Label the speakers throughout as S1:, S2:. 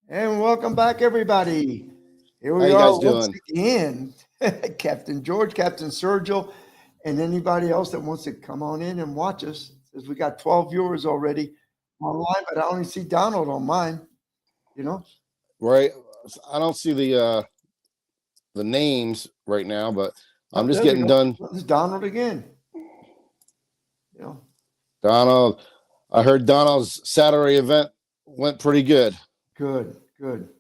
S1: And welcome back, everybody. Here
S2: How
S1: we
S2: you
S1: are
S2: guys
S1: once
S2: doing?
S1: again. Captain George, Captain Sergio, and anybody else that wants to come on in and watch us. Says we got 12 viewers already online, but I only see Donald on mine. You know,
S2: Right. I don't see the names right now, but I'm
S1: oh,
S2: just
S1: there we
S2: getting
S1: go.
S2: done.
S1: There's Donald again. You know,
S2: Donald, I heard Donald's Saturday event went pretty good.
S1: good, good.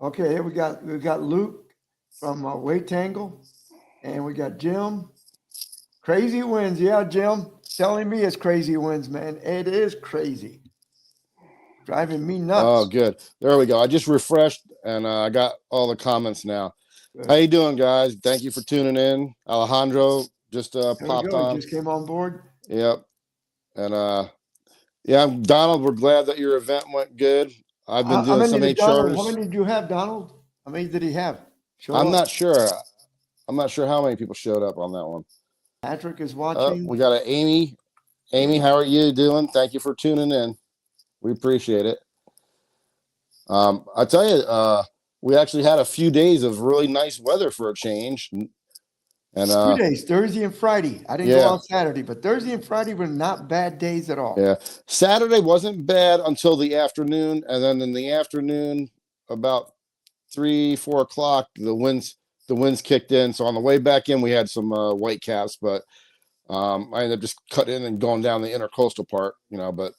S1: Okay, here we got Luke from Weight Tangle, and we got Jim. Crazy wins, yeah, Jim. Telling me it's crazy wins, man. It is crazy. Driving me
S2: Oh,
S1: nuts.
S2: good. There we go. I just refreshed and I got all the comments now. How
S1: Good.
S2: you doing, guys? Thank you for tuning in. Alejandro just
S1: There we
S2: popped
S1: go. He
S2: on.
S1: just came on board.
S2: Yep. And yeah, Donald, we're glad that your event went good. I've been
S1: How
S2: doing so
S1: many
S2: many
S1: did Donald? How
S2: charters.
S1: many did you have, Donald? How many did he have? Show
S2: I'm
S1: up.
S2: not sure. I'm not sure how many people showed up on that one.
S1: Patrick is
S2: Oh,
S1: watching.
S2: we got an Amy. Amy, how are you doing? Thank you for tuning in. We appreciate it. I tell you, we actually had a few days of really nice weather for a change, and
S1: 2 days, Thursday and Friday. I didn't go
S2: yeah,
S1: out Saturday, but Thursday and Friday were not bad days at all.
S2: yeah. Saturday wasn't bad until the afternoon, and then in the afternoon, about 3, 4 o'clock, the winds kicked in. So on the way back in, we had some white caps, but I ended up just cutting in and going down the intercoastal part, but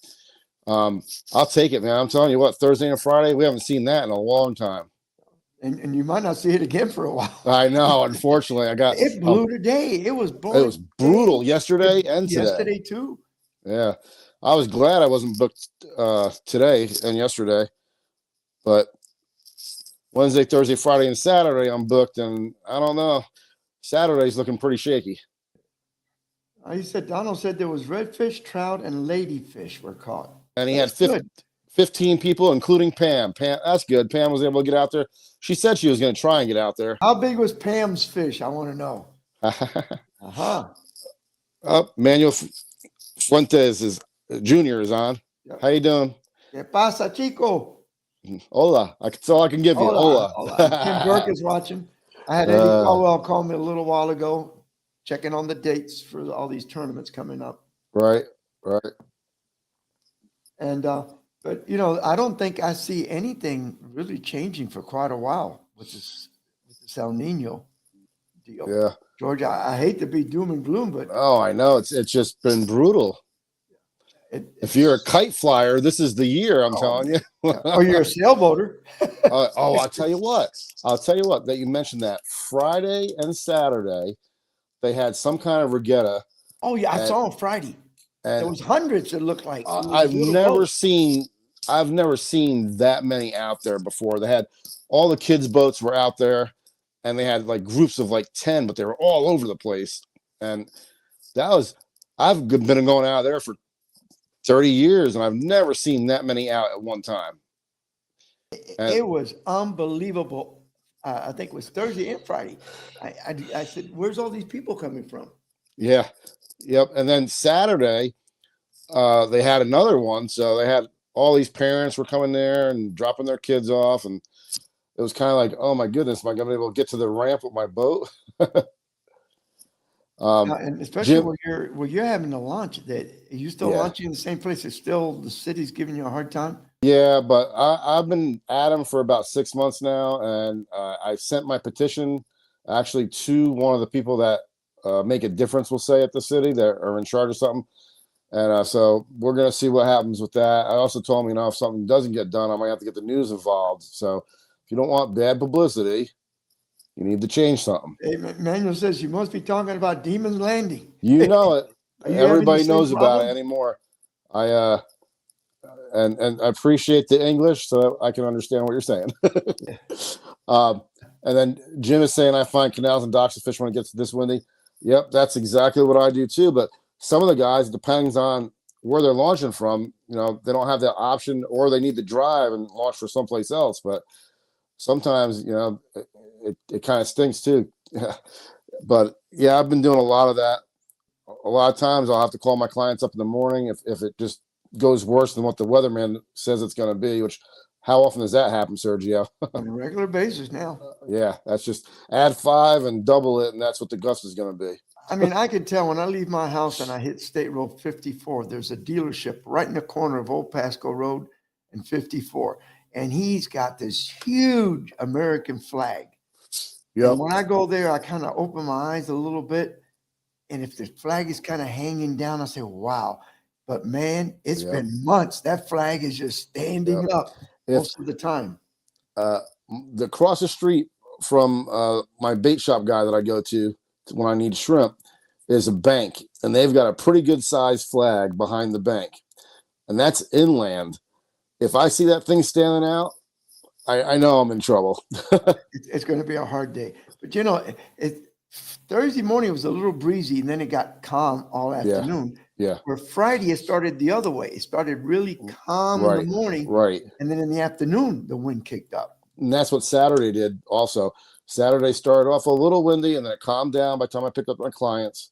S2: I'll take it, man. I'm telling you what, Thursday and Friday, we haven't seen that in a long time.
S1: And you might not see it again for a while.
S2: I know. Unfortunately,
S1: It blew today. It was
S2: it
S1: blowing
S2: was
S1: today.
S2: brutal yesterday and today.
S1: Yesterday too.
S2: Yeah, I was glad I wasn't booked today and yesterday, but Wednesday, Thursday, Friday, and Saturday I'm booked, and I don't know. Saturday's looking pretty shaky.
S1: He said Donald said there was redfish, trout, and ladyfish were caught.
S2: And he had
S1: That's good.
S2: 15 people, including Pam. Pam, that's good. Pam was able to get out there. She said she was going to try and get out there.
S1: How big was Pam's fish? I want to know. Uh-huh.
S2: Manuel Fuentes is Junior is on.
S1: Yep.
S2: How you doing?
S1: ¿Qué pasa, chico?
S2: Hola. That's all I can give you.
S1: Hola.
S2: Hola.
S1: Hola. Tim Burke is watching. I had Eddie Caldwell call me a little while ago, checking on the dates for all these tournaments coming up.
S2: Right.
S1: And but I don't think I see anything really changing for quite a while with this El Nino deal.
S2: Yeah.
S1: George, I hate to be doom and gloom, but
S2: Oh, I know. It's just been brutal. If you're a kite flyer, this is the year. I'm telling you.
S1: Or you're a sailboater.
S2: I'll tell you what. That you mentioned that Friday and Saturday, they had some kind of regatta.
S1: Oh yeah, I saw on Friday.
S2: And
S1: there was hundreds. It looked like
S2: I've never seen that many out there before. They had all the kids' boats were out there, and they had like groups of like 10, but they were all over the place. And I've been going out there for 30 years, and I've never seen that many out at one time.
S1: It was unbelievable. I think it was Thursday and Friday. I said, "Where's all these people coming from?"
S2: Yeah, yep. And then Saturday, they had another one. So they had all these parents were coming there and dropping their kids off, and it was kind of like, oh my goodness, am I going to be able to get to the ramp with my boat?
S1: And especially where you're having the launch, that are you still launching in the same place? It's still the city's giving you a hard time.
S2: Yeah, but I've been at them for about 6 months now, and I sent my petition actually to one of the people that make a difference, we'll say, at the city that are in charge of something. And so we're going to see what happens with that. I also told him, if something doesn't get done, I might have to get the news involved. So if you don't want bad publicity, you need to change something.
S1: Hey, Manuel says you must be talking about Demon's Landing.
S2: You know it. Everybody knows about it
S1: problem?
S2: anymore. And I appreciate the English so I can understand what you're saying. And then Jim is saying, I find canals and docks to fish when it gets this windy. Yep, that's exactly what I do too. But some of the guys, it depends on where they're launching from. They don't have that option, or they need to drive and launch for someplace else. But sometimes, it kind of stinks too. But yeah, I've been doing a lot of that. A lot of times I'll have to call my clients up in the morning if it just goes worse than what the weatherman says it's going to be, which How often does that happen, Sergio?
S1: on a regular basis now.
S2: Yeah, that's just add 5 and double it, and that's what the gust is going to be.
S1: I mean, I can tell when I leave my house and I hit State Road 54, there's a dealership right in the corner of Old Pasco Road and 54. And he's got this huge American flag.
S2: Yep.
S1: And when I go there, I kind of open my eyes a little bit. And if the flag is kind of hanging down, I say, wow. But man, it's
S2: Yep.
S1: been months. That flag is just standing
S2: Yep.
S1: up
S2: If
S1: most of the time.
S2: the across the street from my bait shop guy that I go to when I need shrimp is a bank, and they've got a pretty good sized flag behind the bank, and that's inland. If I see that thing standing out, I know I'm in trouble.
S1: It's going to be a hard day. But you know, Thursday morning was a little breezy, and then it got calm all afternoon.
S2: Yeah.
S1: Where Friday it started the other way. It started really calm in
S2: Right.
S1: the morning,
S2: Right.
S1: and then in the afternoon the wind kicked up.
S2: And that's what Saturday did also. Saturday started off a little windy, and then it calmed down by the time I picked up my clients.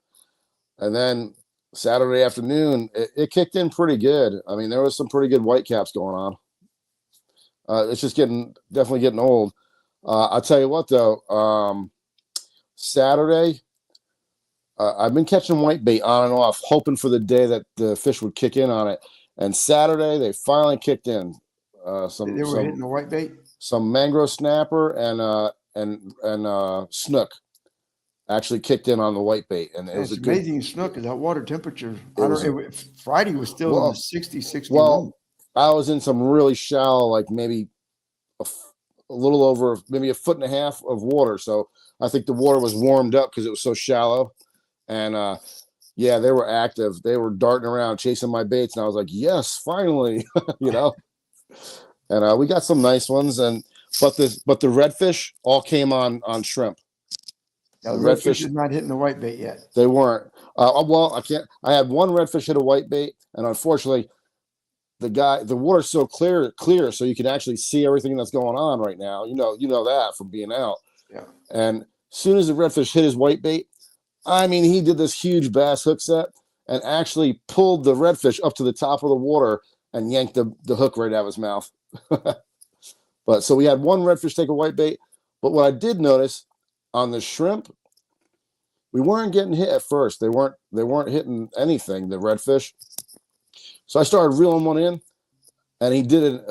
S2: And then Saturday afternoon, it kicked in pretty good. I mean, there was some pretty good whitecaps going on. It's just definitely getting old. I'll tell you what, though. Saturday, I've been catching whitebait on and off, hoping for the day that the fish would kick in on it. And Saturday, they finally kicked in.
S1: They were hitting the whitebait.
S2: Some mangrove snapper and snook actually kicked in on the whitebait, and it was
S1: It's
S2: a good.
S1: amazing snook. That water temperature. Friday was still
S2: Well,
S1: in the 60, 61.
S2: Well, I was in some really shallow, like maybe a little over, maybe 1.5 feet of water. So I think the water was warmed up because it was so shallow. And yeah, they were active. They were darting around chasing my baits, and I was like, yes, finally, you know. And we got some nice ones, but the redfish all came on shrimp.
S1: Now, the redfish is not hitting the whitebait yet.
S2: They weren't. Well, I had one redfish hit a whitebait, and unfortunately, the water's so clear, so you can actually see everything that's going on right now. You know that from being out.
S1: Yeah.
S2: And as soon as the redfish hit his whitebait, I mean, he did this huge bass hook set and actually pulled the redfish up to the top of the water and yanked the hook right out of his mouth. But so we had one redfish take a whitebait. But what I did notice on the shrimp, we weren't getting hit at first. They weren't hitting anything, the redfish. So I started reeling one in, and he did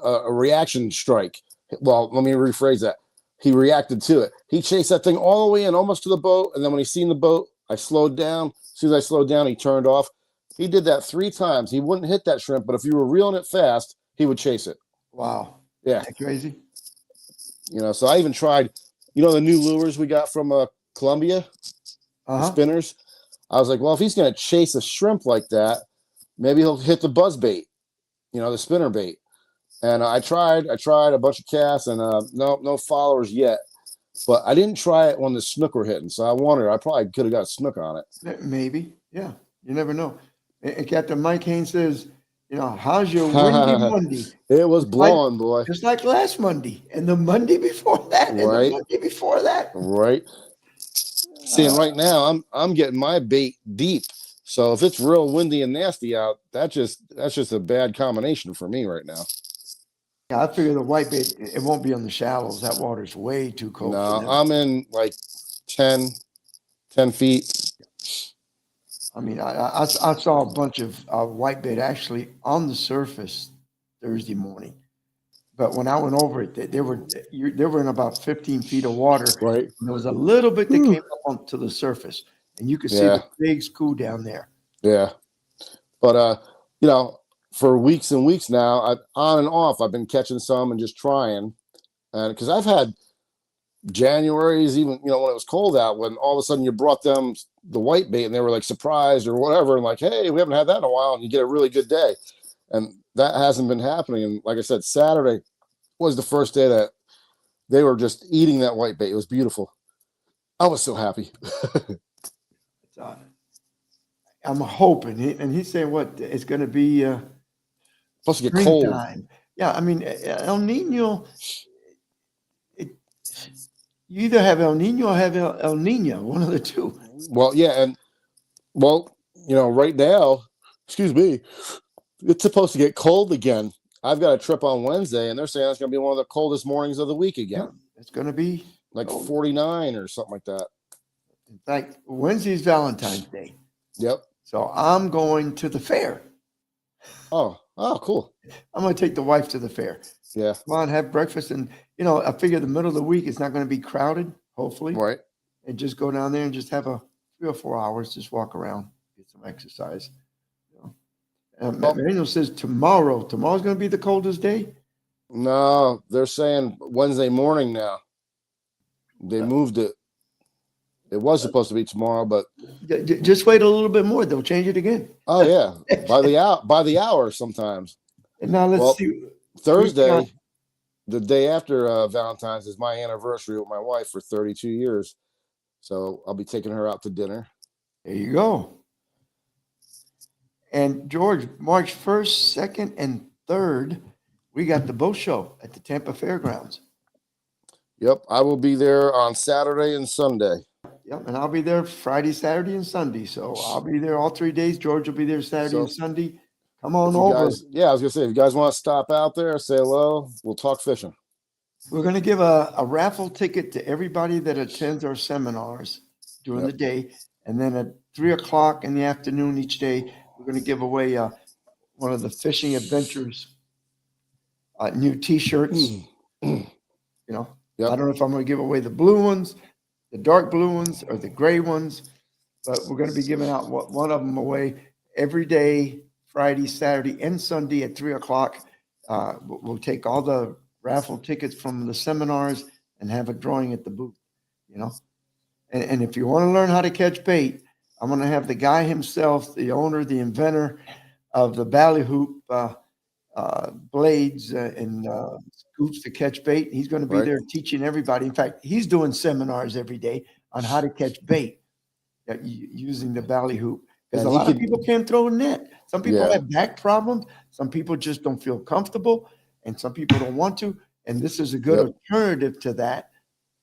S2: a reaction strike. Well, let me rephrase that. He reacted to it. He chased that thing all the way in, almost to the boat, and then when he seen the boat, I slowed down. As soon as I slowed down, he turned off. He did that 3 times. He wouldn't hit that shrimp, but if you were reeling it fast, he would chase it.
S1: Wow.
S2: Yeah.
S1: That's crazy.
S2: So I even tried, the new lures we got from Columbia, the spinners. I was like, well, if he's going to chase a shrimp like that, maybe he'll hit the buzz bait, the spinner bait. And I tried a bunch of casts, and no followers yet. But I didn't try it when the snook were hitting, so I wondered. I probably could have got a snook on it.
S1: Maybe, yeah. You never know. And Captain Mike Haynes says, how's your windy Monday?
S2: It was blowing, boy.
S1: Just like last Monday, and the Monday before that, and
S2: right.
S1: the Monday before that.
S2: Right. Seeing right now, I'm getting my bait deep. So if it's real windy and nasty out, that's just a bad combination for me right now.
S1: Yeah, I figure the whitebait, it won't be on the shallows. That water's way too cold.
S2: No, I'm in like 10 feet.
S1: I mean, I saw a bunch of whitebait actually on the surface Thursday morning, but when I went over it, they were in about 15 feet of water.
S2: Right.
S1: And there was a little bit that came up onto the surface, and you could see the big school down there.
S2: Yeah, but for weeks and weeks now, on and off, I've been catching some and just trying, and because I've had Januaries, even when it was cold out, when all of a sudden you brought them the whitebait and they were like surprised or whatever, and like, hey, we haven't had that in a while, and you get a really good day, and that hasn't been happening. And like I said, Saturday was the first day that they were just eating that whitebait. It was beautiful. I was so happy.
S1: I'm hoping, and he's saying what it's going to be.
S2: Supposed to get cold.
S1: Yeah, I mean El Nino. You either have El Nino or have El Nino, one of the two.
S2: Well, yeah, and right now, excuse me, it's supposed to get cold again I've got a trip on Wednesday, and they're saying it's going to be one of the coldest mornings of the week again,
S1: Yeah, it's going to be
S2: like
S1: cold.
S2: 49 or something like that.
S1: In fact, Wednesday's Valentine's Day.
S2: Yep.
S1: So I'm going to the fair.
S2: Oh, cool.
S1: I'm going to take the wife to the fair.
S2: Yeah.
S1: Come on, have breakfast. And, I figure the middle of the week is not going to be crowded, hopefully.
S2: Right.
S1: And just go down there and just have 3 or 4 hours, just walk around, get some exercise. Manuel says tomorrow's going to be the coldest day.
S2: No, they're saying Wednesday morning now. They moved it. It was supposed to be tomorrow, but
S1: Just wait a little bit more. They'll change it again.
S2: oh yeah, by the hour sometimes.
S1: And now let's see.
S2: Thursday, the day after Valentine's, is my anniversary with my wife for 32 years. So I'll be taking her out to dinner.
S1: There you go. And George, March 1st, 2nd, and 3rd, we got the boat show at the Tampa Fairgrounds.
S2: Yep, I will be there on Saturday and Sunday.
S1: Yep, and I'll be there Friday, Saturday, and Sunday. So I'll be there all 3 days. George will be there Saturday and Sunday. Come on over.
S2: Guys, I was gonna say, if you guys want to stop out there, say hello. We'll talk fishing.
S1: We're going to give a raffle ticket to everybody that attends our seminars during the day. And then at 3:00 in the afternoon each day, we're going to give away one of the Fishing Adventures new T-shirts.
S2: Yep.
S1: I don't know if I'm going to give away the blue ones, the dark blue ones, or the gray ones, but we're going to be giving out one of them away every day, Friday, Saturday, and Sunday at 3:00. We'll take all the raffle tickets from the seminars and have a drawing at the booth, And if you want to learn how to catch bait, I'm going to have the guy himself, the owner, the inventor of the ballyhoop blades and scoops to catch bait. He's going to be there teaching everybody. In fact, he's doing seminars every day on how to catch bait using the ballyhoop. Because a lot of people can't throw a net. Some people have back problems. Some people just don't feel comfortable. And some people don't want to. And this is a good alternative to that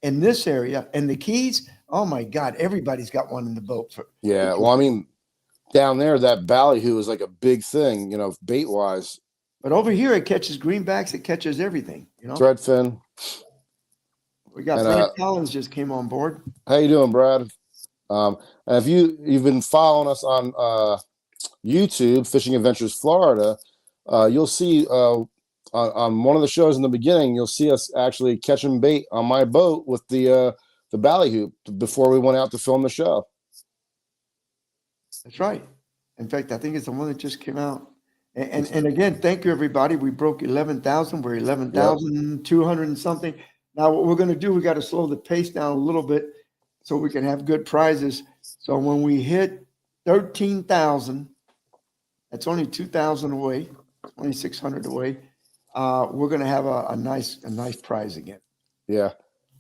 S1: in this area. And the Keys, oh my God, everybody's got one in the boat.
S2: Well, I mean, down there, that ballyhoo is like a big thing, bait wise.
S1: But over here, it catches greenbacks. It catches everything,
S2: Threadfin.
S1: We got Brad Collins just came on board.
S2: How you doing, Brad? And if you've been following us on YouTube, Fishing Adventures Florida, you'll see on one of the shows in the beginning, you'll see us actually catching bait on my boat with the ballyhoop before we went out to film the show.
S1: That's right. In fact, I think it's the one that just came out. And again, thank you, everybody. We broke 11,000. We're 11,200 and something. Now, what we're going to do, we got to slow the pace down a little bit so we can have good prizes. So when we hit 13,000, that's only 2,000 away, 2,600 away. We're going to have a nice prize again.
S2: Yeah.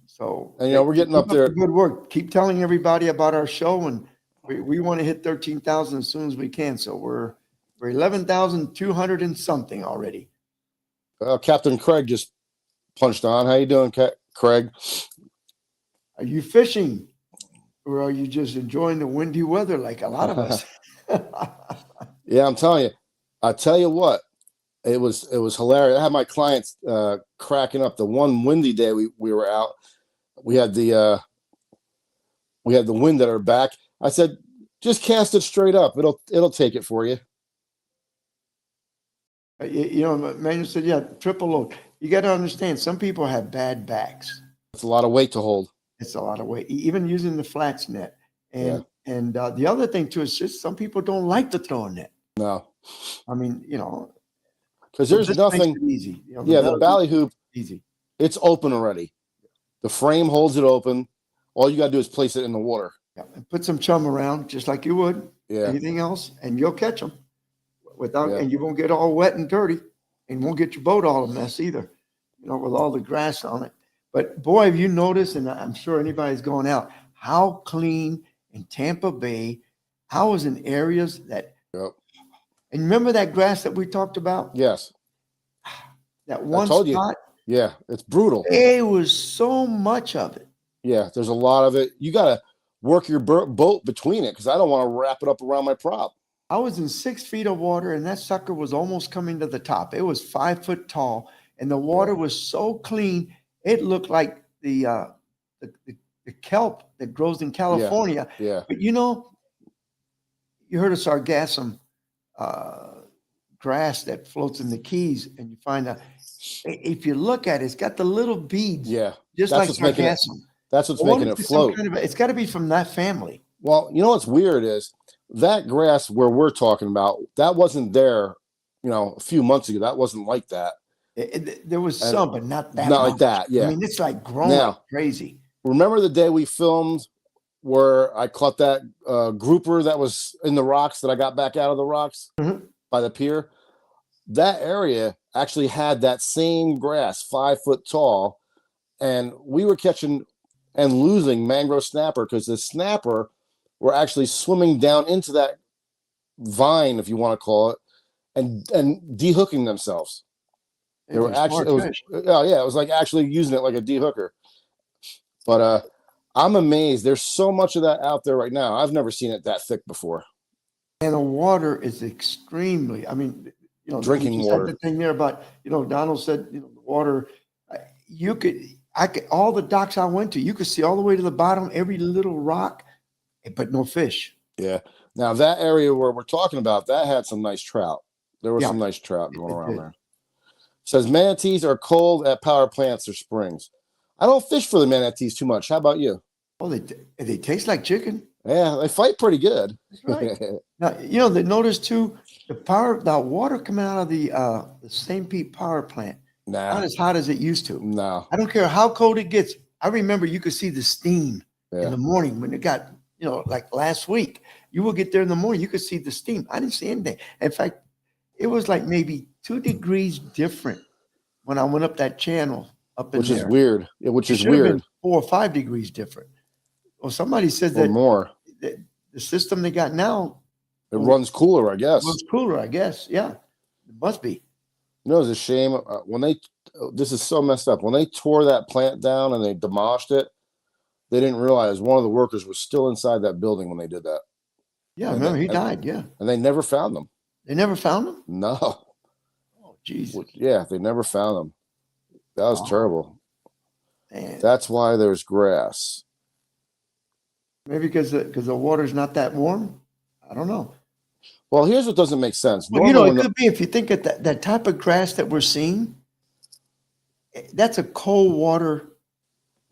S1: So,
S2: and we're getting up there.
S1: Good work. Keep telling everybody about our show, and we want to hit 13,000 as soon as we can. So we're 11,200 and something already.
S2: Captain Craig just punched on. How you doing, Craig?
S1: Are you fishing, or are you just enjoying the windy weather like a lot of us?
S2: Yeah, I'm telling you. I tell you what, it was hilarious. I had my clients cracking up. The one windy day we were out, we had the wind at our back. I said, just cast it straight up. It'll take it for you.
S1: Manuel said, yeah, triple load. You got to understand, some people have bad backs.
S2: It's a lot of weight to hold.
S1: It's a lot of weight, even using the flats net. And the other thing too is just some people don't like to throw a net.
S2: No,
S1: I mean,
S2: because there's nothing
S1: easy.
S2: The ballyhoop
S1: easy.
S2: It's open already. The frame holds it open. All you got to do is place it in the water.
S1: Yeah, and put some chum around, just like you would anything else, and you'll catch them and you won't get all wet and dirty, and won't get your boat all a mess either. With all the grass on it. But boy, have you noticed, and I'm sure anybody's going out, how clean in Tampa Bay, how is in areas that.
S2: Yep.
S1: And remember that grass that we talked about?
S2: Yes.
S1: That one spot?
S2: Yeah, it's brutal.
S1: There was so much of it.
S2: Yeah, there's a lot of it. You got to work your boat between it because I don't want to wrap it up around my prop.
S1: I was in 6 feet of water, and that sucker was almost coming to the top. It was 5 foot tall, and the water was so clean, it looked like the kelp that grows in California.
S2: Yeah.
S1: But you heard of sargassum grass that floats in the Keys, and you find out if you look at it, it's got the little beads,
S2: Yeah.
S1: just
S2: That's
S1: like
S2: what's making it.
S1: sargassum.
S2: That's what's
S1: I wonder
S2: making
S1: if
S2: it
S1: it's some
S2: float.
S1: kind of it's got to be from that family.
S2: Well, you know what's weird is that grass where we're talking about, that wasn't there, a few months ago. That wasn't like that.
S1: There was
S2: And
S1: some, but not that
S2: not like
S1: much.
S2: that.
S1: I
S2: Yeah.
S1: mean, it's like growing
S2: Now,
S1: crazy.
S2: remember the day we filmed where I caught that grouper that was in the rocks that I got back out of the rocks
S1: Mhm.
S2: by the pier? That area actually had that same grass, 5 foot tall, and we were catching and losing mangrove snapper because the snapper were actually swimming down into that vine, if you want to call it, and dehooking themselves. They were
S1: They're
S2: actually,
S1: smart
S2: it was,
S1: fish.
S2: oh yeah, it was like actually using it like a dehooker. But I'm amazed. There's so much of that out there right now. I've never seen it that thick before.
S1: And the water is extremely, I mean,
S2: Drinking
S1: you said
S2: water.
S1: the thing there about, Donald said, the water, all the docks I went to, you could see all the way to the bottom, every little rock, but no fish.
S2: Yeah. Now that area where we're talking about, that had some nice trout. There was
S1: Yeah.
S2: some nice trout going
S1: It
S2: around
S1: did.
S2: there. Says manatees are cold at power plants or springs. I don't fish for the manatees too much. How about you?
S1: Oh, they taste like chicken.
S2: Yeah, they fight pretty good.
S1: That's right. Now, they notice too, the water coming out of the St. Pete power plant, not
S2: Nah,
S1: as hot as it used to.
S2: no.
S1: I don't care how cold it gets. I remember you could see the steam in
S2: Yeah.
S1: the morning when it got, like last week. You would get there in the morning, you could see the steam. I didn't see anything. In fact, it was like maybe 2 degrees different when I went up that channel up in
S2: Which is
S1: there.
S2: weird. Yeah, which
S1: It
S2: is
S1: should have been
S2: weird.
S1: 4 or 5 degrees different. Well, somebody said
S2: Or
S1: that
S2: more.
S1: the system they got now
S2: It runs cooler, I guess.
S1: was cooler, I guess. Yeah, it must be.
S2: It's a shame when this is so messed up. When they tore that plant down and they demolished it, they didn't realize one of the workers was still inside that building when they did that.
S1: Yeah, I
S2: And
S1: remember
S2: they-
S1: he died. Yeah,
S2: And they never found them.
S1: they never found him.
S2: No.
S1: Oh, Jesus,
S2: Yeah, they never found them. That was
S1: Oh.
S2: terrible.
S1: man.
S2: That's why there's grass.
S1: Maybe because the water's not that warm. I don't know.
S2: Well, here's what doesn't make sense.
S1: Well,
S2: Normally
S1: it
S2: when the-
S1: could be if you think of that type of grass that we're seeing. That's a cold water.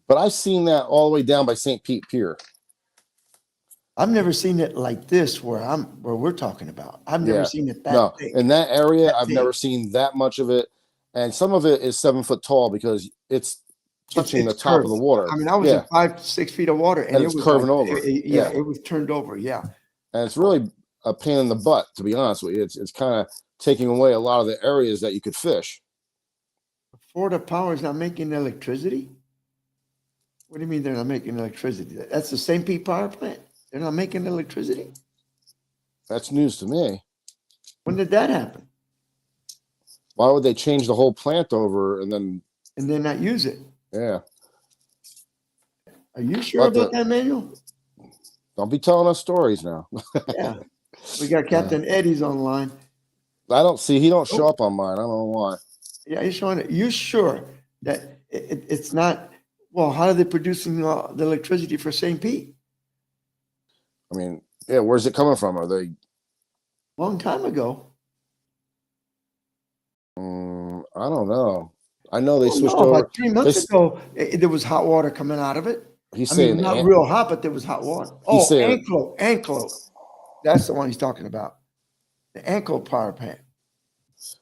S2: but I've seen that all the way down by St. Pete Pier.
S1: I've never seen it like this where we're talking about. I've never
S2: Yeah.
S1: seen it that
S2: No,
S1: thick.
S2: in that area,
S1: That
S2: I've
S1: thick.
S2: never seen that much of it. And some of it is 7 foot tall because it's touching
S1: It's
S2: the top of the
S1: curved.
S2: water.
S1: I mean, I was in 5-6 feet of water, and
S2: And
S1: it
S2: it's
S1: was
S2: curving
S1: like,
S2: over.
S1: Yeah,
S2: Yeah.
S1: it was turned over. Yeah,
S2: And it's really a pain in the butt, to be honest with you. It's kind of taking away a lot of the areas that you could fish.
S1: Florida Power is not making electricity. What do you mean they're not making electricity? That's the St. Pete power plant. They're not making electricity.
S2: That's news to me.
S1: When did that happen?
S2: Why would they change the whole plant over and then,
S1: And then not use it?
S2: yeah.
S1: Are you sure
S2: But
S1: about that, Manuel?
S2: Don't be telling us stories now.
S1: Yeah. We got Captain Eddie's online.
S2: I don't see, he don't show up on mine. I don't know why.
S1: Yeah, he's showing it. You sure that it's not? Well, how are they producing the electricity for St. Pete?
S2: I mean, yeah, where's it coming from? Are they,
S1: Long time ago.
S2: I don't know. I know they
S1: Oh,
S2: switched
S1: no,
S2: over.
S1: about 3 months
S2: They-
S1: ago, there was hot water coming out of it.
S2: He's
S1: I mean,
S2: saying,
S1: not real hot, but there was hot water. Oh,
S2: saying-
S1: Anklo. That's the one he's talking about. The Anklo power plant.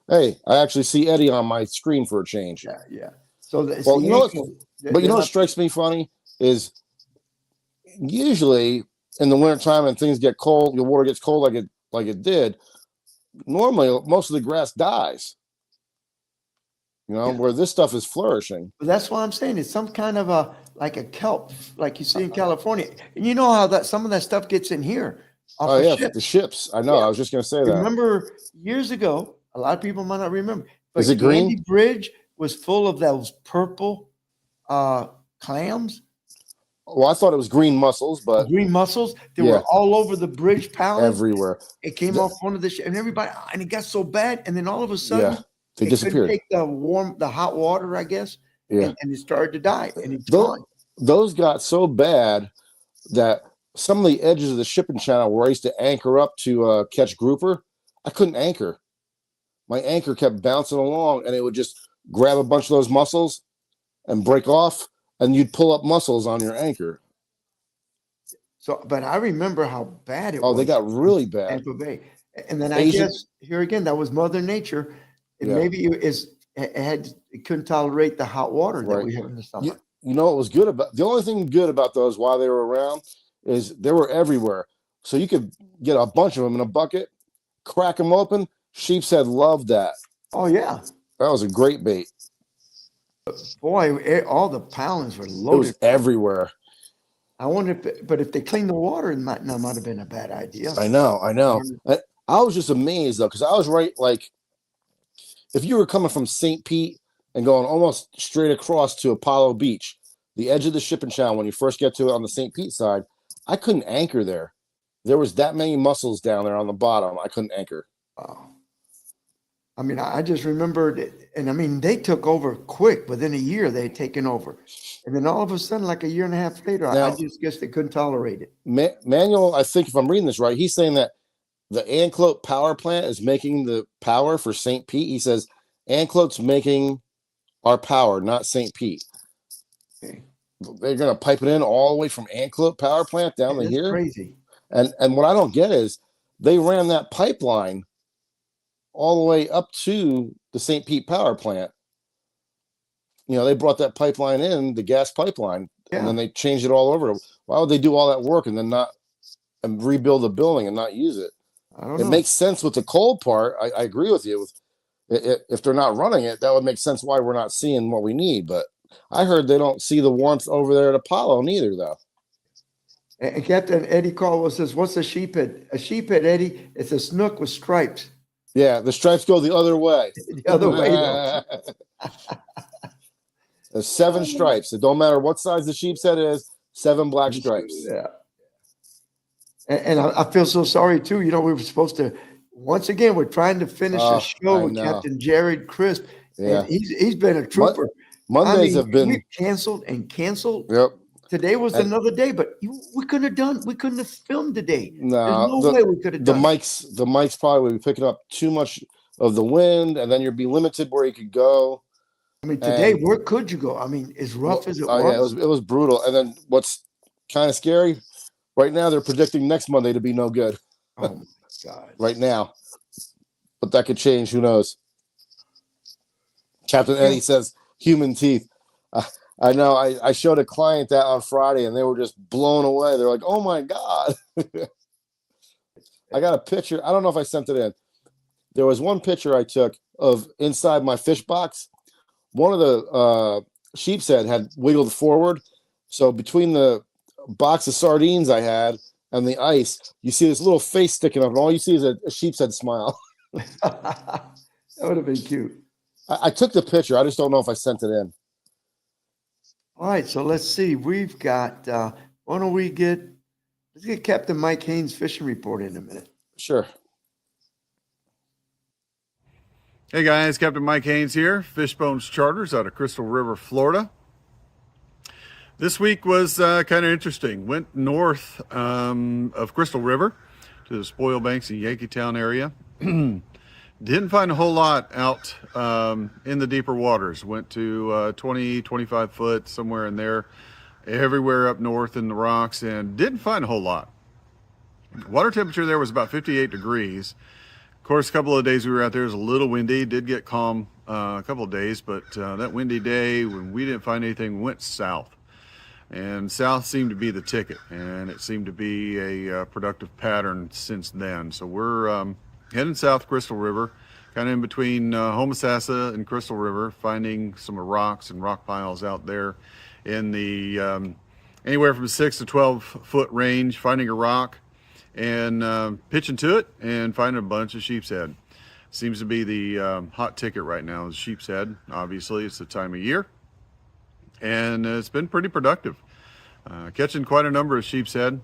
S2: hey, I actually see Eddie on my screen for a change.
S1: Yeah. So it's
S2: Well,
S1: the
S2: you know what-
S1: Anklo.
S2: But you know what
S1: They're
S2: strikes me funny is usually in the wintertime and things get cold, the water gets cold like it did. Normally, most of the grass dies.
S1: Yeah.
S2: Where this stuff is flourishing.
S1: But that's why I'm saying it's some kind of like a kelp, like you see in California. And you know how that some of that stuff gets in here off
S2: Oh
S1: the
S2: yeah,
S1: ship.
S2: the ships. I know.
S1: Yeah.
S2: I was just gonna say that.
S1: Remember years ago, a lot of people might not remember, but
S2: Is it green?
S1: Gandy Bridge was full of those purple clams.
S2: Well, I thought it was green mussels, but
S1: green mussels. They
S2: yeah,
S1: were all over the bridge paling.
S2: everywhere.
S1: It came
S2: The-
S1: off one of the and everybody, and it got so bad, and then all of a
S2: yeah,
S1: sudden,
S2: they
S1: it couldn't
S2: disappeared.
S1: take the hot water, I guess,
S2: Yeah,
S1: and it started to die, and it's
S2: those,
S1: gone.
S2: those got so bad that some of the edges of the shipping channel where I used to anchor up to catch grouper, I couldn't anchor. My anchor kept bouncing along, and it would just grab a bunch of those mussels and break off, and you'd pull up mussels on your anchor.
S1: So, but I remember how bad it
S2: Oh,
S1: was.
S2: they got really bad.
S1: Tampa Bay, and then I
S2: Asian-
S1: guess here again that was Mother Nature, and
S2: Yeah.
S1: maybe it couldn't tolerate the hot water that
S2: Right.
S1: we had in the summer.
S2: You know what was good about the only thing good about those while they were around is they were everywhere. So you could get a bunch of them in a bucket, crack them open. Sheep's Head loved that.
S1: Oh yeah,
S2: That was a great bait.
S1: boy, all the pounds were
S2: It
S1: loaded.
S2: was everywhere.
S1: I wonder if they cleaned the water, it might have been a bad idea.
S2: I know. I was just amazed though, because I was right. Like, if you were coming from St. Pete and going almost straight across to Apollo Beach, the edge of the shipping channel, when you first get to it on the St. Pete side, I couldn't anchor there. There was that many mussels down there on the bottom. I couldn't anchor.
S1: Wow. I mean, I just remembered it, and I mean, they took over quick. Within a year, they had taken over, and then all of a sudden, like a year and a half later, I
S2: Now-
S1: just guess they couldn't tolerate it.
S2: Manuel, I think if I'm reading this right, he's saying that the Anclote power plant is making the power for St. Pete. He says Anclote's making our power, not St. Pete.
S1: Okay.
S2: They're going to pipe it in all the way from Anclote power plant down to
S1: That's
S2: here.
S1: crazy.
S2: And what I don't get is they ran that pipeline all the way up to the St. Pete power plant. You know, they brought that pipeline in, the gas pipeline, and then they changed it all over. Why would they do all that work and then not and rebuild the building and not use it?
S1: I don't
S2: It
S1: know.
S2: makes sense with the cold part. I agree with you. If they're not running it, that would make sense why we're not seeing what we need. But I heard they don't see the warmth over there at Apollo neither, though.
S1: And Captain Eddie Caldwell says, "What's a sheephead? A sheephead, Eddie, it's a snook with stripes."
S2: Yeah, the stripes go the other way.
S1: The other way, though.
S2: There's 7 stripes. It don't matter what size the sheep's head is. 7 black stripes.
S1: Yeah. And I feel so sorry too. You know, we were supposed to. Once again, we're trying to finish
S2: Oh,
S1: a show
S2: I
S1: with
S2: know.
S1: Captain Jared Crisp.
S2: Yeah.
S1: And he's been a trooper.
S2: Mondays
S1: I mean,
S2: have been.
S1: we've canceled and canceled.
S2: Yep.
S1: Today was
S2: And-
S1: another day, but we couldn't have filmed today.
S2: No,
S1: There's no way we could have
S2: the
S1: done it.
S2: the mics probably would be picking up too much of the wind, and then you'd be limited where you could go.
S1: I mean, today,
S2: and-
S1: where could you go? I mean, as rough as it
S2: Oh yeah, it was brutal. And then what's kind of scary? Right now, they're predicting next Monday to be no good.
S1: Oh my God.
S2: Right now, but that could change. Who knows? Captain Eddie says human teeth. I know. I showed a client that on Friday, and they were just blown away. They're like, "Oh my God!" I got a picture. I don't know if I sent it in. There was one picture I took of inside my fish box. One of the sheep's head had wiggled forward. So between the box of sardines I had and the ice, you see this little face sticking up, and all you see is a sheep's head smile.
S1: That would have been cute.
S2: I took the picture. I just don't know if I sent it in.
S1: All right, so let's see. We've got. Why don't we let's get Captain Mike Haynes' fishing report in a minute.
S2: Sure.
S3: Hey guys, Captain Mike Haynes here, Fishbones Charters out of Crystal River, Florida. This week was kind of interesting. Went north of Crystal River to the Spoil Banks and Yankeetown area. Didn't find a whole lot out in the deeper waters. Went to 20, 25 foot, somewhere in there, everywhere up north in the rocks, and didn't find a whole lot. Water temperature there was about 58 degrees. Of course, a couple of days we were out there, it was a little windy. Did get calm a couple of days, but that windy day when we didn't find anything, we went south. And south seemed to be the ticket, and it seemed to be a productive pattern since then. So we're heading south Crystal River, kind of in between Homosassa and Crystal River, finding some rocks and rock piles out there in the anywhere from 6 to 12 foot range, finding a rock and pitching to it and finding a bunch of sheep's head. Seems to be the hot ticket right now is sheep's head. Obviously, it's the time of year, and it's been pretty productive. Catching quite a number of sheep's head.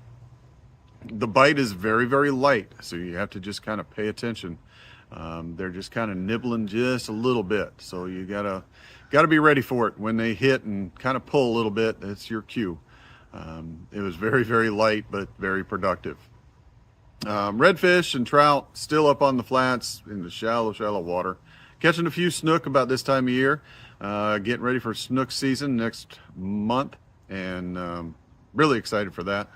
S3: The bite is very, very light, so you have to just kind of pay attention. They're just kind of nibbling just a little bit, so you gotta be ready for it. When they hit and kind of pull a little bit, that's your cue. It was very, very light, but very productive. Redfish and trout still up on the flats in the shallow water. Catching a few snook about this time of year. Getting ready for snook season next month, and really excited for that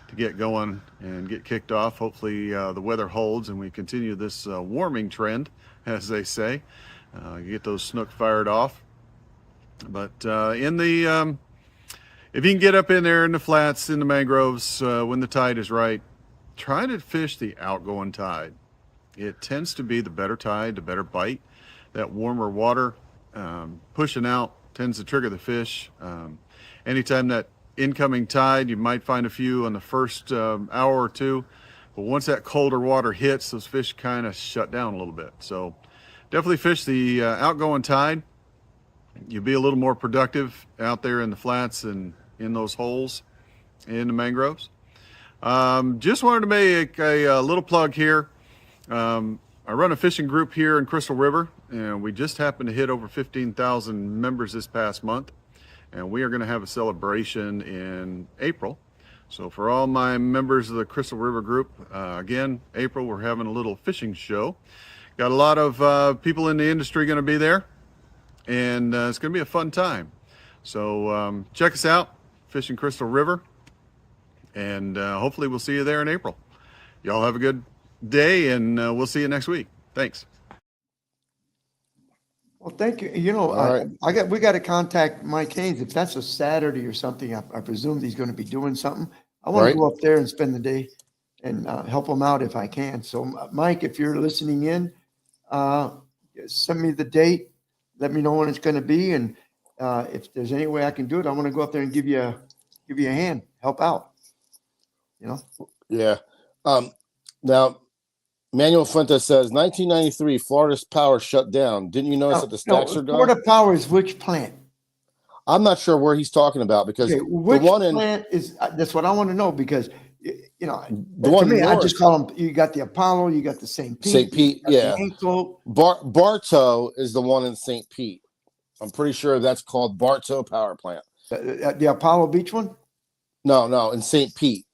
S3: to get going and get kicked off. Hopefully the weather holds and we continue this warming trend, as they say. Get those snook fired off. But if you can get up in there in the flats, in the mangroves, when the tide is right, try to fish the outgoing tide. It tends to be the better tide, the better bite. That warmer water pushing out tends to trigger the fish. Anytime that incoming tide, you might find a few on the first hour or two, but once that colder water hits, those fish kind of shut down a little bit. So definitely fish the outgoing tide. You'll be a little more productive out there in the flats and in those holes in the mangroves. Just wanted to make a little plug here. I run a fishing group here in Crystal River, and we just happened to hit over 15,000 members this past month, and we are going to have a celebration in April. So for all my members of the Crystal River group, again, April, we're having a little fishing show. Got a lot of people in the industry going to be there, and it's going to be a fun time. So check us out, Fishing Crystal River, and hopefully we'll see you there in April. Y'all have a good day, and we'll see you next week. Thanks.
S1: Well, thank you. You know,
S2: All right.
S1: we got to contact Mike Haynes. If that's a Saturday or something, I presume he's going to be doing something. I want
S2: Right.
S1: to go up there and spend the day and help him out if I can. So, Mike, if you're listening in, send me the date. Let me know when it's going to be, and if there's any way I can do it, I want to go up there and give you a hand, help out. You know.
S2: Yeah. Now, Manuel Fuentes says 1993, Florida's power shut down. Didn't you notice that the stacks are gone?
S1: Florida Power is which plant?
S2: I'm not sure where he's talking about because
S1: Okay,
S2: the
S1: which
S2: one in
S1: plant is? That's what I want to know because you know
S2: the one
S1: to me, I
S2: north,
S1: just call them. You got the Apollo, you got the St. Pete,
S2: St. Pete,
S1: you got
S2: yeah.
S1: the Ankle.
S2: Bartow is the one in St. Pete. I'm pretty sure that's called Bartow Power Plant.
S1: The Apollo Beach one.
S2: No, in St. Pete.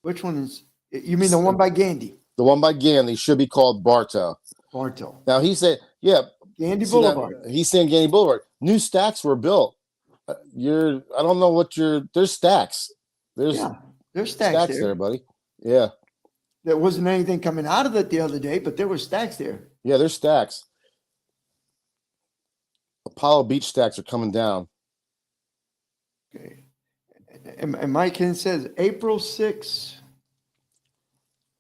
S1: Which one is? You mean the one by Gandy?
S2: The one by Gandy should be called Bartow.
S1: Bartow.
S2: Now he said, yeah,
S1: Gandy
S2: see that-
S1: Boulevard.
S2: he's saying Gandy Boulevard. New stacks were built. I don't know what there's stacks. There's
S1: Yeah, there's stacks,
S2: stacks
S1: there.
S2: there, buddy. Yeah.
S1: There wasn't anything coming out of it the other day, but there were stacks there.
S2: Yeah, there's stacks. Apollo Beach stacks are coming down.
S1: Okay. And Mike Haynes says April 6th.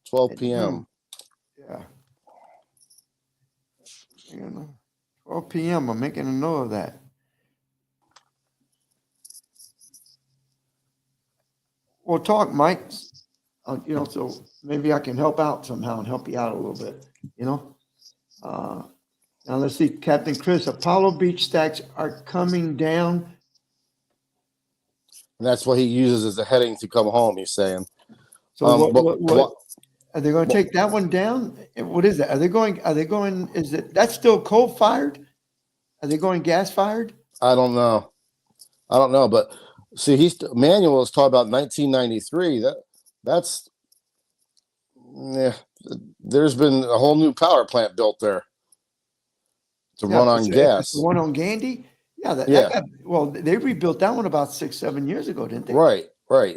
S2: 12
S1: at
S2: p.m.
S1: noon. Yeah. You know, 12 p.m. I'm making a note of that. We'll talk, Mike. You know, so maybe I can help out somehow and help you out a little bit. You know. Now let's see, Captain Chris. Apollo Beach stacks are coming down.
S2: And that's what he uses as a heading to come home, he's saying.
S1: So
S2: But
S1: what are they going to take that one down? And what is that? Are they going? Is it that's still coal fired? Are they going gas fired?
S2: I don't know. But see, Manuel is talking about 1993. That's there's been a whole new power plant built there to run on gas.
S1: The one on Gandy? Yeah, well, they rebuilt that one about 6-7 years ago, didn't they?
S2: Right.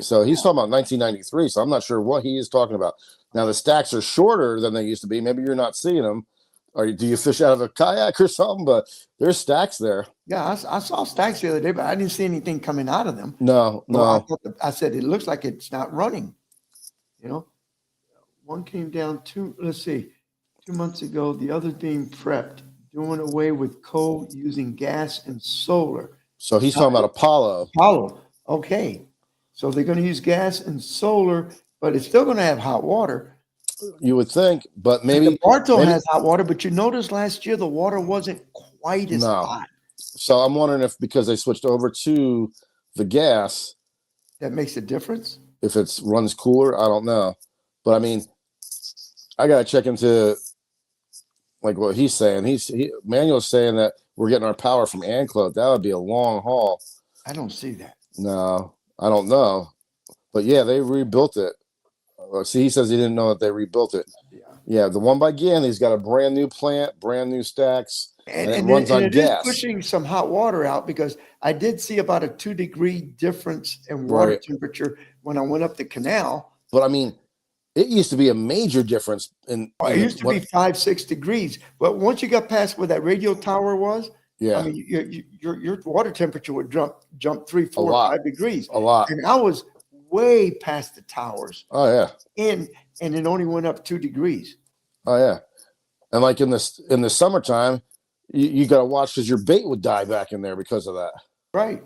S2: So he's talking about 1993. So I'm not sure what he is talking about. Now the stacks are shorter than they used to be. Maybe you're not seeing them, or do you fish out of a kayak or something? But there's stacks there.
S1: Yeah, I saw stacks the other day, but I didn't see anything coming out of them.
S2: No.
S1: I said it looks like it's not running. You know, one came down 2 months ago. The other being prepped, doing away with coal, using gas and solar.
S2: So he's talking about Apollo.
S1: Apollo. Okay. So they're going to use gas and solar, but it's still going to have hot water.
S2: You would think, but
S1: And
S2: maybe
S1: the Bartow
S2: maybe-
S1: has hot water, but you notice last year the water wasn't quite as
S2: No.
S1: hot.
S2: So I'm wondering if because they switched over to the gas,
S1: That makes a difference.
S2: if it's runs cooler, I don't know. But I mean, I gotta check into like what he's saying. Manuel's saying that we're getting our power from Anclote. That would be a long haul.
S1: I don't see that.
S2: No, I don't know. But yeah, they rebuilt it. See, he says he didn't know that they rebuilt it.
S1: Yeah.
S2: Yeah, the one by Ganley's got a brand new plant, brand new stacks, and it runs on
S1: it is
S2: gas.
S1: pushing some hot water out, because I did see about a 2-degree difference in water
S2: Right.
S1: temperature when I went up the canal.
S2: But I mean, it used to be a major difference in.
S1: It used to be 5-6 degrees, but once you got past where that radio tower was,
S2: Yeah,
S1: I mean, your water temperature would jump 3, 4,
S2: lot.
S1: 5 degrees,
S2: a lot.
S1: and I was way past the towers,
S2: Oh yeah,
S1: and it only went up 2 degrees.
S2: oh yeah. And like in the summertime, you got to watch because your bait would die back in there because of that.
S1: Right.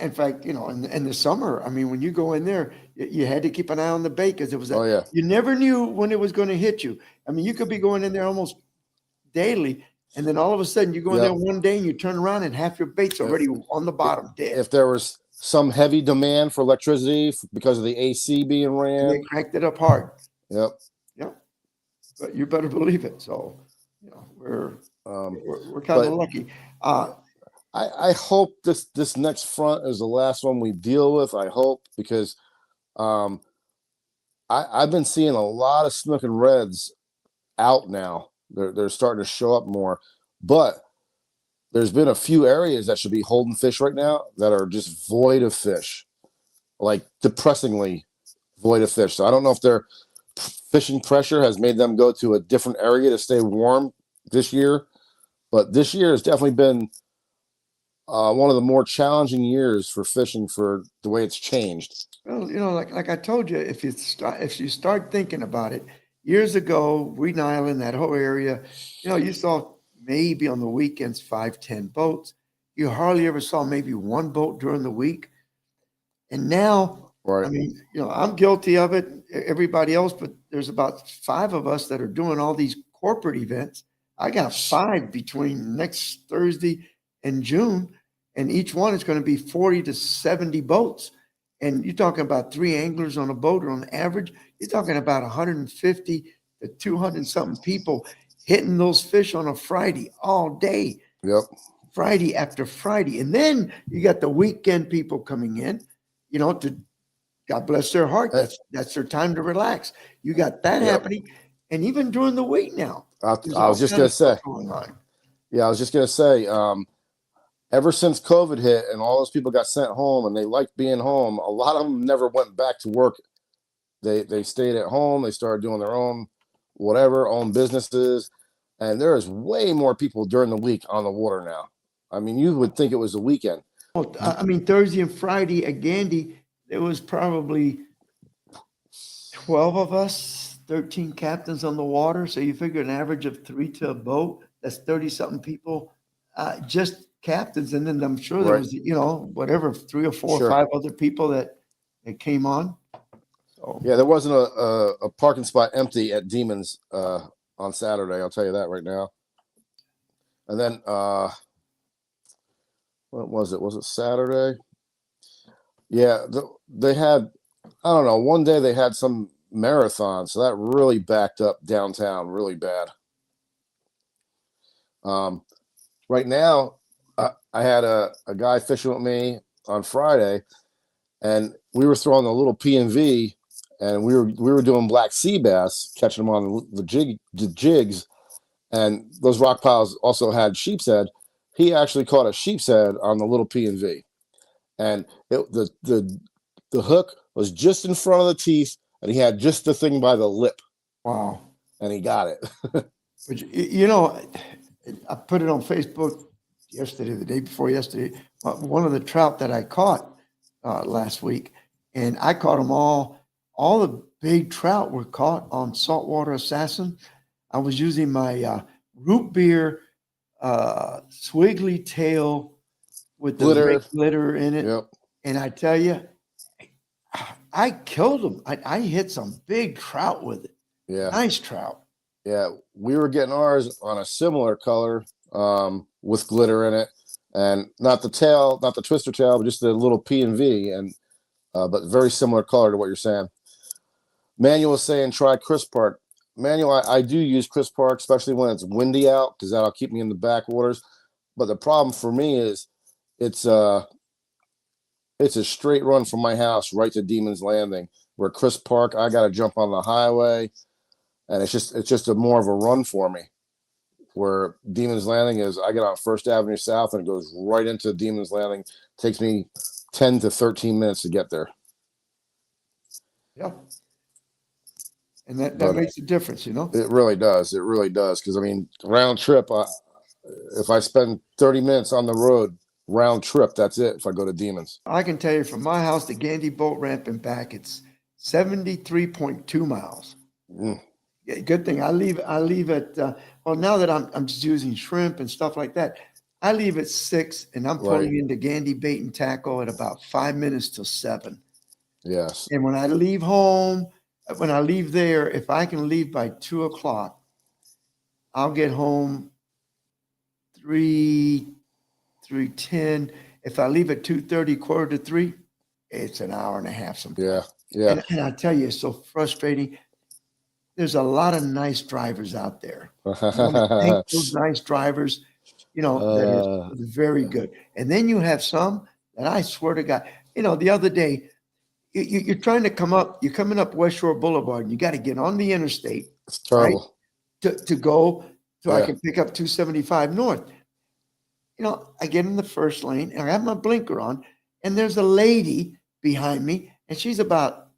S1: In fact, in the summer, I mean, when you go in there, you had to keep an eye on the bait, because it was
S2: Oh yeah,
S1: you never knew when it was going to hit you. I mean, you could be going in there almost daily, and then all of a sudden you go in
S2: Yep.
S1: there one day and you turn around and half your bait's already on the bottom dead.
S2: if there was some heavy demand for electricity because of the AC being
S1: And
S2: ran.
S1: they cranked it up hard.
S2: Yep.
S1: But you better believe it. So, we're
S2: Um,
S1: kind of
S2: but-
S1: lucky.
S2: I hope this next front is the last one we deal with. I hope, because I've been seeing a lot of snook and reds out now. They're starting to show up more, but there's been a few areas that should be holding fish right now that are just void of fish, like depressingly void of fish. So I don't know if their fishing pressure has made them go to a different area to stay warm this year, but this year has definitely been one of the more challenging years for fishing for the way it's changed.
S1: Well, like I told you, if you start thinking about it, years ago, Reed Island, that whole area, you saw maybe on the weekends 5-10 boats. You hardly ever saw maybe one boat during the week. And now,
S2: Right.
S1: I mean, I'm guilty of it, everybody else, but there's about 5 of us that are doing all these corporate events. I got 5 between next Thursday and June, and each one is going to be 40 to 70 boats. And you're talking about 3 anglers on a boat, or on average, you're talking about 150 to 200 something people hitting those fish on a Friday all day,
S2: Yep.
S1: Friday after Friday. And then you got the weekend people coming in, to God bless their heart. That's their time to relax. You got that
S2: Yep.
S1: happening. And even during the week now.
S2: I
S1: there's
S2: was
S1: all
S2: just
S1: kinds
S2: gonna
S1: of stuff
S2: say.
S1: going on.
S2: Yeah, I was just gonna say. Ever since COVID hit and all those people got sent home and they liked being home, a lot of them never went back to work. They stayed at home. They started doing their own own businesses, and there is way more people during the week on the water now. I mean, you would think it was the weekend.
S1: Well, I mean, Thursday and Friday at Gandy, there was probably 12 of us, 13 captains on the water. So you figure an average of 3 to a boat, that's 30 something people, just captains. And then I'm sure there
S2: Right.
S1: was, whatever, 3 or 4
S2: Sure.
S1: or 5 other people that came on. So,
S2: Yeah, there wasn't a parking spot empty at Demons on Saturday. I'll tell you that right now. And then what was it? Was it Saturday? Yeah, they had, I don't know, one day they had some marathon, so that really backed up downtown really bad. Right now, I had a guy fishing with me on Friday, and we were throwing a little P&V, and we were doing black sea bass, catching them on the jigs, and those rock piles also had sheep's head. He actually caught a sheep's head on the little P&V, and the hook was just in front of the teeth, and he had just the thing by the lip,
S1: wow.
S2: and he got it.
S1: But I put it on Facebook yesterday, the day before yesterday, one of the trout that I caught last week, and I caught them all. All the big trout were caught on Saltwater Assassin. I was using my root beer swiggly tail with the
S2: Glitter.
S1: big glitter in it.
S2: Yep.
S1: And I tell you, I killed them. I hit some big trout with it.
S2: Yeah.
S1: Nice trout.
S2: Yeah, we were getting ours on a similar color with glitter in it, and not the tail, not the twister tail, but just the little P and V, and but very similar color to what you're saying. Manuel is saying try Chris Park. Manuel, I do use Chris Park, especially when it's windy out, because that'll keep me in the backwaters. But the problem for me is it's a straight run from my house right to Demon's Landing. Where Chris Park, I got to jump on the highway, and it's just a more of a run for me. Where Demon's Landing is, I get on First Avenue South and it goes right into Demon's Landing. Takes me 10 to 13 minutes to get there.
S1: Yeah. And that makes a difference, you know?
S2: It really does. It really does. Because, I mean, round trip, if I spend 30 minutes on the road, round trip, that's it if I go to Demons.
S1: I can tell you from my house to Gandy Boat Ramp and back, it's 73.2 miles.
S2: Mm.
S1: Yeah, good thing I leave at well, now that I'm just using shrimp and stuff like that, I leave at 6 and I'm pulling into Gandy Bait and Tackle at about 5 minutes till 7.
S2: Yes.
S1: And when I leave there, if I can leave by 2 o'clock, I'll get home 3:10. If I leave at 2:30, 2:45, it's an hour and a half sometimes.
S2: Yeah. Yeah.
S1: And I tell you, it's so frustrating. There's a lot of nice drivers out there. I want to thank those nice drivers, you know, that are very good. And then you have some that I swear to God, you know, the other day, you're trying to you're coming up West Shore Boulevard, and you got to get on the interstate.
S2: It's terrible.
S1: Right, to go so
S2: Yeah.
S1: I can pick up 275 North. You know, I get in the first lane and I have my blinker on, and there's a lady behind me, and she's about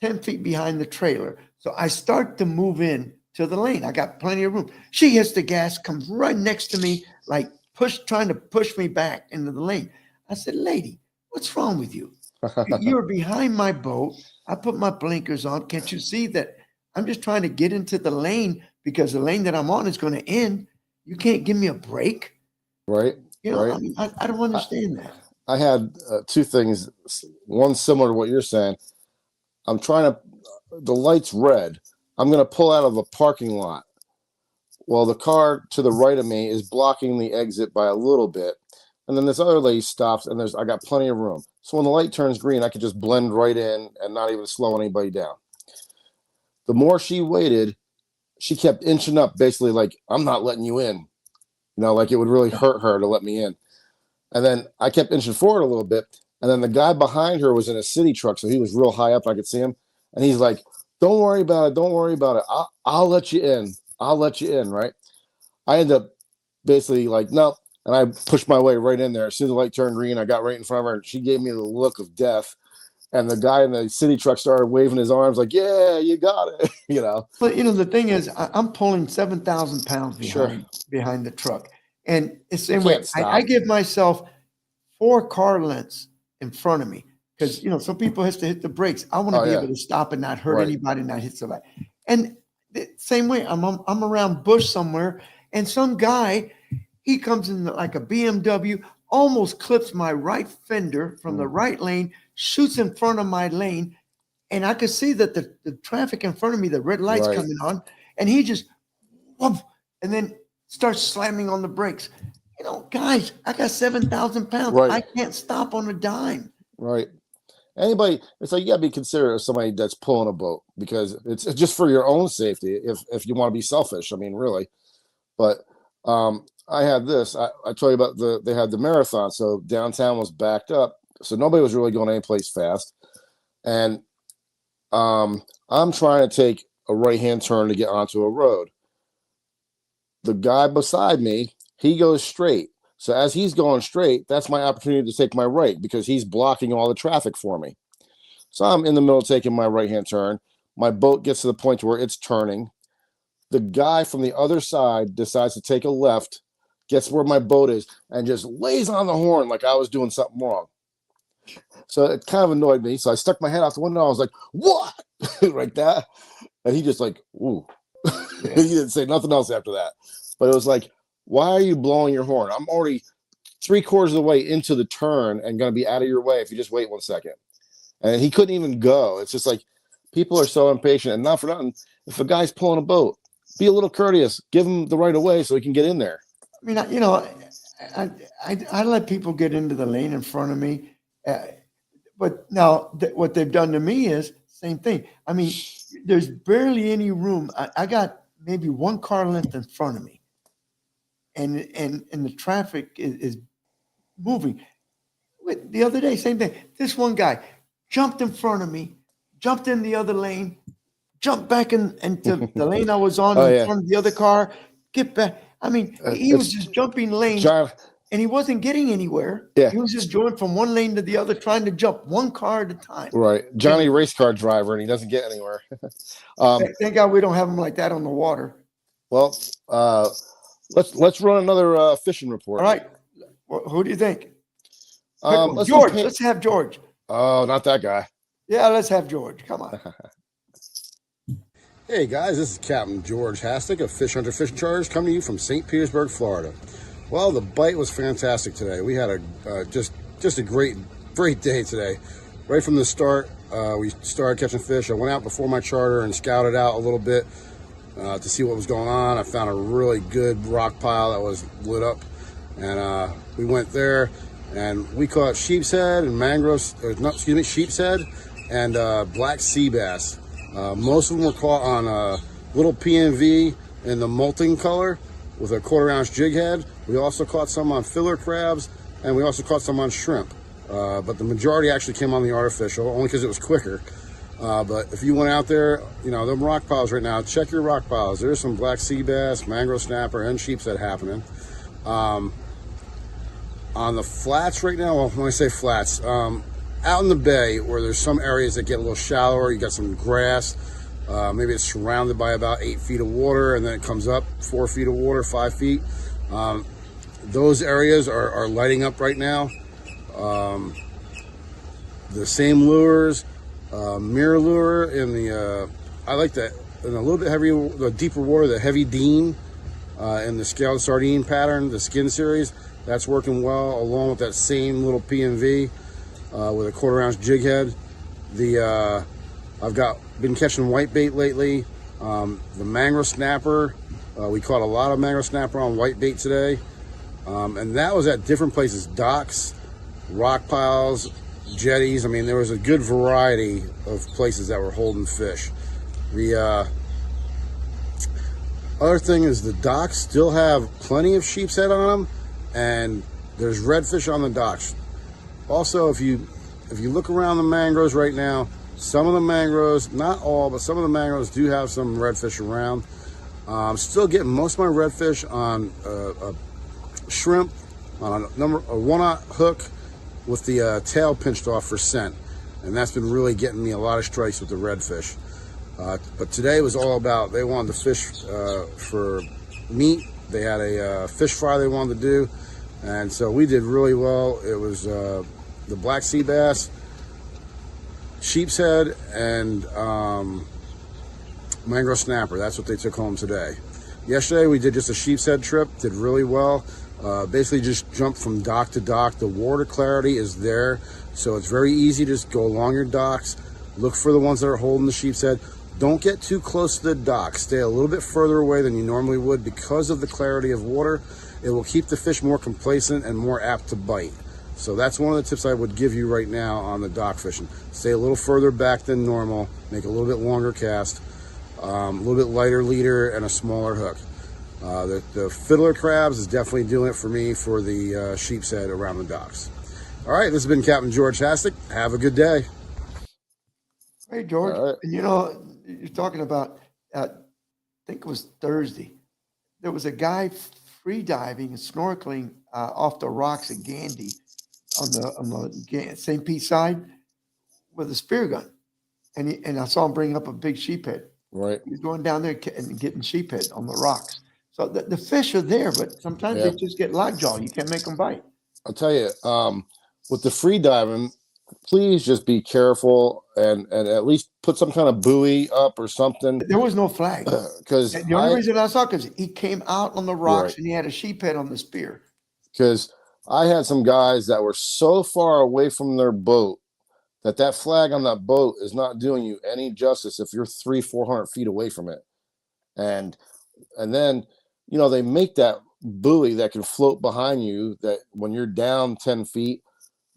S1: 10 feet behind the trailer. So I start to move in to the lane. I got plenty of room. She hits the gas, comes right next to me, like trying to push me back into the lane. I said, lady, what's wrong with you? You're behind my boat. I put my blinkers on. Can't you see that I'm just trying to get into the lane because the lane that I'm on is going to end? You can't give me a break.
S2: Right.
S1: You know,
S2: Right.
S1: I mean, I don't understand that.
S2: I had two things. One similar to what you're saying. I'm trying to, the light's red. I'm going to pull out of a parking lot. Well, the car to the right of me is blocking the exit by a little bit. And then this other lady stops, and I got plenty of room. So when the light turns green, I could just blend right in and not even slow anybody down. The more she waited, she kept inching up, basically like, I'm not letting you in. You know, like it would really hurt her to let me in. And then I kept inching forward a little bit. And then the guy behind her was in a city truck, so he was real high up. I could see him. And he's like, don't worry about it. Don't worry about it. I'll let you in. I'll let you in, right? I ended up basically like, nope. And I pushed my way right in there. As soon as the light turned green, I got right in front of her, and she gave me the look of death. And the guy in the city truck started waving his arms like, yeah, you got it, you know.
S1: But, you know, the thing is, I'm pulling 7,000 pounds
S2: Sure.
S1: behind the truck. And it's the same
S2: You
S1: way.
S2: can't stop.
S1: I give myself 4 car lengths in front of me because, you know, some people have to hit the brakes. I want to
S2: Oh,
S1: be
S2: yeah.
S1: able to stop and not hurt
S2: Right.
S1: anybody, not hit somebody. And the same way, I'm around Bush somewhere, and some guy, he comes in like a BMW, almost clips my right fender from the right lane, shoots in front of my lane, and I could see that the traffic in front of me, the red light's
S2: Right.
S1: coming on, and he just, whoop, and then starts slamming on the brakes. You know, guys, I got 7,000 pounds.
S2: Right.
S1: I can't stop on a dime.
S2: Right. Anybody, it's like you gotta be considerate of somebody that's pulling a boat because it's just for your own safety. If you want to be selfish, I mean, really. But I had this. I told you about they had the marathon, so downtown was backed up, so nobody was really going anyplace fast. And I'm trying to take a right-hand turn to get onto a road. The guy beside me, he goes straight. So as he's going straight, that's my opportunity to take my right because he's blocking all the traffic for me. So I'm in the middle taking my right-hand turn. My boat gets to the point where it's turning. The guy from the other side decides to take a left, gets where my boat is, and just lays on the horn like I was doing something wrong. So it kind of annoyed me. So I stuck my head out the window. I was like, what? Like that. And he just like, ooh. He didn't say nothing else after that. But it was like, why are you blowing your horn? I'm already 3/4 of the way into the turn and going to be out of your way if you just wait 1 second. And he couldn't even go. It's just like people are so impatient. And not for nothing, if a guy's pulling a boat, be a little courteous. Give him the right of way so he can get in there.
S1: I mean, you know, I let people get into the lane in front of me. But now what they've done to me is same thing. I mean, there's barely any room. I got maybe one car length in front of me, and the traffic is moving. The other day, same thing. This one guy jumped in front of me, jumped in the other lane, jumped back into the lane I was on
S2: Oh,
S1: in
S2: yeah.
S1: front of the other car, get back. I mean, he was
S2: It's
S1: just jumping lanes
S2: John.
S1: and he wasn't getting anywhere.
S2: Yeah.
S1: He was just going from one lane to the other, trying to jump one car at a time.
S2: Right, Johnny race car driver, and he doesn't get anywhere.
S1: Thank God we don't have him like that on the water.
S2: Well, let's run another fishing report.
S1: All right. Well, who do you think?
S2: Let's do
S1: George. Let's have George.
S2: Oh, not that guy.
S1: Yeah, let's have George. Come on.
S4: Hey guys, this is Captain George Hastic of Fish Hunter Fishing Charters coming to you from St. Petersburg, Florida. Well, the bite was fantastic today. We had a just a great day today. Right from the start, we started catching fish. I went out before my charter and scouted out a little bit to see what was going on. I found a really good rock pile that was lit up, and we went there and we caught sheep's head and sheep's head and black sea bass. Most of them were caught on little PNV in the molting color with a 1/4 ounce jig head. We also caught some on filler crabs, and we also caught some on shrimp. But the majority actually came on the artificial, only because it was quicker. But if you went out there, them rock piles right now, check your rock piles. There's some black sea bass, mangrove snapper, and sheep's head happening. On the flats right now, well, when I say flats, out in the bay where there's some areas that get a little shallower, you got some grass, maybe it's surrounded by about 8 feet of water, and then it comes up 4 feet of water, 5 feet. Those areas are lighting up right now. The same lures, mirror lure in the, I like that in a little bit heavier, the deeper water, the heavy Dean in the scaled sardine pattern, the skin series, that's working well, along with that same little PNV with a 1/4 ounce jig head. I've been catching whitebait lately. The mangrove snapper, we caught a lot of mangrove snapper on whitebait today. And that was at different places, docks, rock piles, jetties. I mean, there was a good variety of places that were holding fish. The other thing is the docks still have plenty of sheep's head on them, and there's redfish on the docks. Also, if you look around the mangroves right now, some of the mangroves, not all, but some of the mangroves do have some redfish around. I'm still getting most of my redfish on a shrimp on a 1/0 hook with the tail pinched off for scent, and that's been really getting me a lot of strikes with the redfish. But today was all about, they wanted to fish for meat. They had a fish fry they wanted to do, and so we did really well. It was the black sea bass, sheep's head, and mangrove snapper. That's what they took home today. Yesterday we did just a sheep's head trip, did really well. Basically just jumped from dock to dock. The water clarity is there, so it's very easy to just go along your docks, look for the ones that are holding the sheep's head. Don't get too close to the dock. Stay a little bit further away than you normally would because of the clarity of water. It will keep the fish more complacent and more apt to bite. So that's one of the tips I would give you right now on the dock fishing. Stay a little further back than normal, make a little bit longer cast, a little bit lighter leader, and a smaller hook. The fiddler crabs is definitely doing it for me for the sheep's head around the docks. All right, this has been Captain George Hastic. Have a good day.
S1: Hey, George.
S2: All right.
S1: And you're talking about, I think it was Thursday. There was a guy free diving and snorkeling off the rocks at Gandy on the St. Pete side with a spear gun. And I saw him bring up a big sheephead.
S2: Right.
S1: He's going down there and getting sheephead on the rocks. So the fish are there, but sometimes they just get lockjaw. You can't make them bite.
S2: I'll tell you, with the free diving, please just be careful and at least put some kind of buoy up or something.
S1: There was no flag.
S2: Because
S1: The only reason I saw, because he came out on the rocks
S2: Right.
S1: and he had a sheephead on the spear.
S2: Because I had some guys that were so far away from their boat that flag on that boat is not doing you any justice if you're 300-400 feet away from it. And then, they make that buoy that can float behind you, that when you're down 10 feet,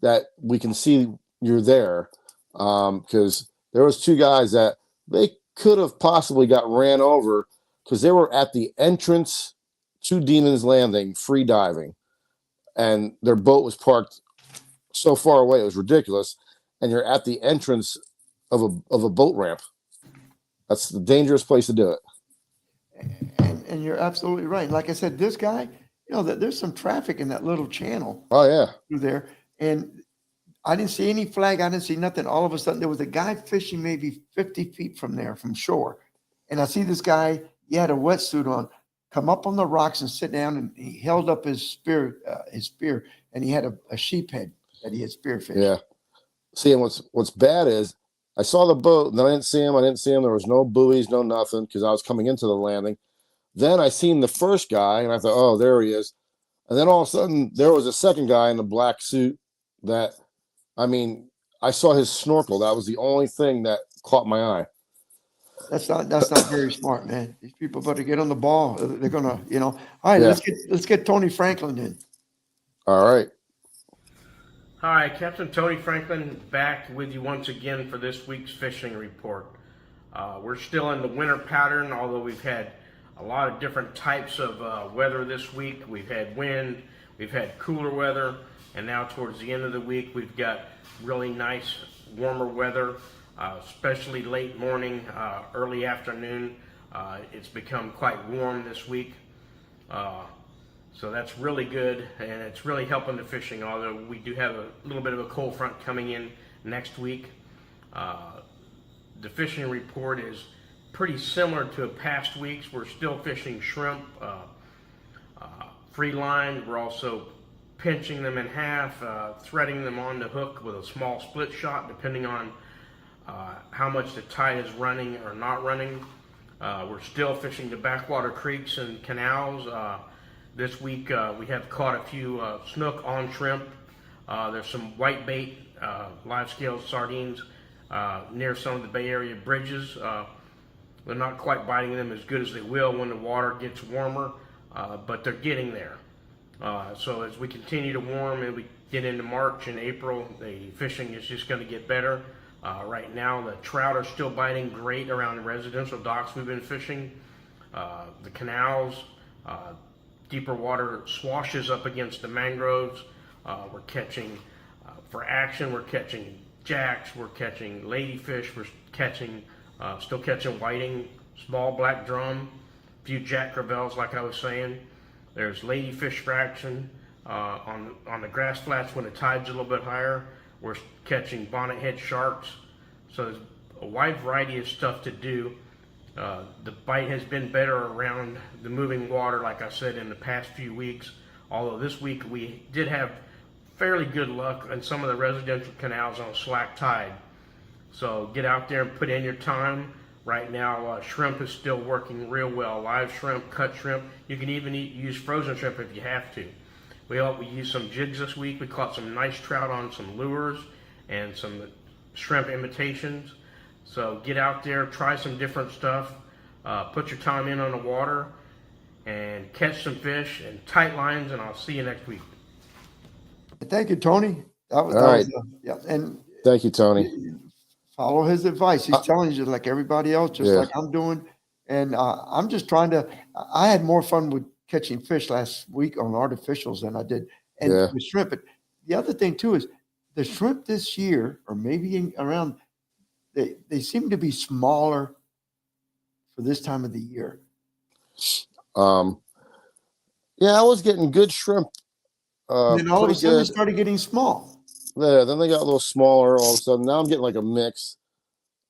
S2: that we can see you're there. Because there was 2 guys that they could have possibly got ran over because they were at the entrance to Demon's Landing free diving, and their boat was parked so far away, it was ridiculous. And you're at the entrance of a boat ramp. That's the dangerous place to do it.
S1: And you're absolutely right. Like I said, this guy, there's some traffic in that little channel
S2: Oh yeah,
S1: through there. And I didn't see any flag. I didn't see nothing. All of a sudden, there was a guy fishing maybe 50 feet from there, from shore. And I see this guy, he had a wetsuit on, come up on the rocks and sit down, and he held up his spear, and he had a sheep head that he had spearfished.
S2: yeah. See, and what's bad is I saw the boat, and then I didn't see him. There was no buoys, no nothing, because I was coming into the landing. Then I seen the first guy, and I thought, oh, there he is. And then all of a sudden, there was a second guy in the black suit that, I mean, I saw his snorkel. That was the only thing that caught my eye.
S1: That's not very smart, man. These people better get on the ball. They're gonna, All right,
S2: Yeah.
S1: let's get Tony Franklin in.
S2: All right.
S5: Hi, Captain Tony Franklin back with you once again for this week's fishing report. We're still in the winter pattern, although we've had a lot of different types of weather this week. We've had wind, we've had cooler weather, and now towards the end of the week we've got really nice warmer weather, especially late morning, early afternoon. It's become quite warm this week. So that's really good, and it's really helping the fishing, although we do have a little bit of a cold front coming in next week. The fishing report is pretty similar to past weeks. We're still fishing shrimp, free line. We're also pinching them in half, threading them on the hook with a small split shot, depending on how much the tide is running or not running. We're still fishing the backwater creeks and canals. This week we have caught a few snook on shrimp. There's some whitebait, live scale sardines near some of the Bay Area bridges. They're not quite biting them as good as they will when the water gets warmer, but they're getting there. So as we continue to warm and we get into March and April, the fishing is just going to get better. Right now the trout are still biting great around the residential docks we've been fishing. The canals, deeper water swashes up against the mangroves. We're catching, for action, we're catching jacks, we're catching ladyfish, we're catching, still catching whiting, small black drum, a few jack crevalles like I was saying. There's ladyfish for action on the grass flats when the tide's a little bit higher. We're catching bonnethead sharks. So there's a wide variety of stuff to do. The bite has been better around the moving water, like I said, in the past few weeks. Although this week we did have fairly good luck in some of the residential canals on slack tide. So get out there and put in your time. Right now, shrimp is still working real well. Live shrimp, cut shrimp. You can even use frozen shrimp if you have to. We used some jigs this week. We caught some nice trout on some lures and some shrimp imitations. So get out there, try some different stuff, put your time in on the water, and catch some fish and tight lines, and I'll see you next week.
S1: Thank you, Tony.
S2: All right.
S1: Yeah, and
S2: Thank you, Tony.
S1: follow his advice. He's telling you like everybody else, just
S2: Yeah.
S1: like I'm doing. And I'm just trying to. I had more fun with catching fish last week on artificials than I did and
S2: Yeah.
S1: with shrimp. But the other thing too is the shrimp this year, or maybe around, they seem to be smaller for this time of the year.
S2: Yeah, I was getting good shrimp.
S1: And then all of a
S2: Pretty
S1: sudden, they
S2: good.
S1: started getting small.
S2: There, then they got a little smaller all of a sudden. Now I'm getting like a mix.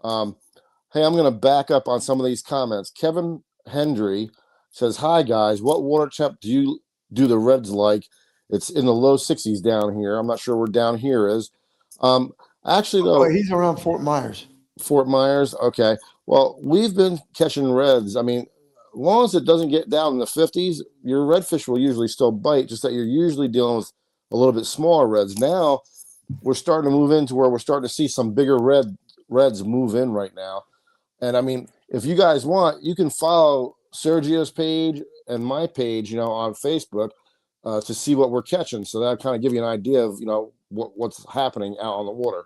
S2: Hey, I'm gonna back up on some of these comments. Kevin Hendry says, "Hi guys, what water temp do the Reds like? It's in the low 60s down here. I'm not sure where down here is. Actually though,
S1: Oh, he's around Fort Myers.
S2: Fort Myers. Okay. Well, we've been catching reds. I mean, as long as it doesn't get down in the 50s, your redfish will usually still bite, just that you're usually dealing with a little bit smaller reds. Now we're starting to move into where we're starting to see some bigger reds move in right now. And I mean, if you guys want, you can follow Sergio's page and my page, on Facebook, to see what we're catching. So that kind of give you an idea of, what's happening out on the water.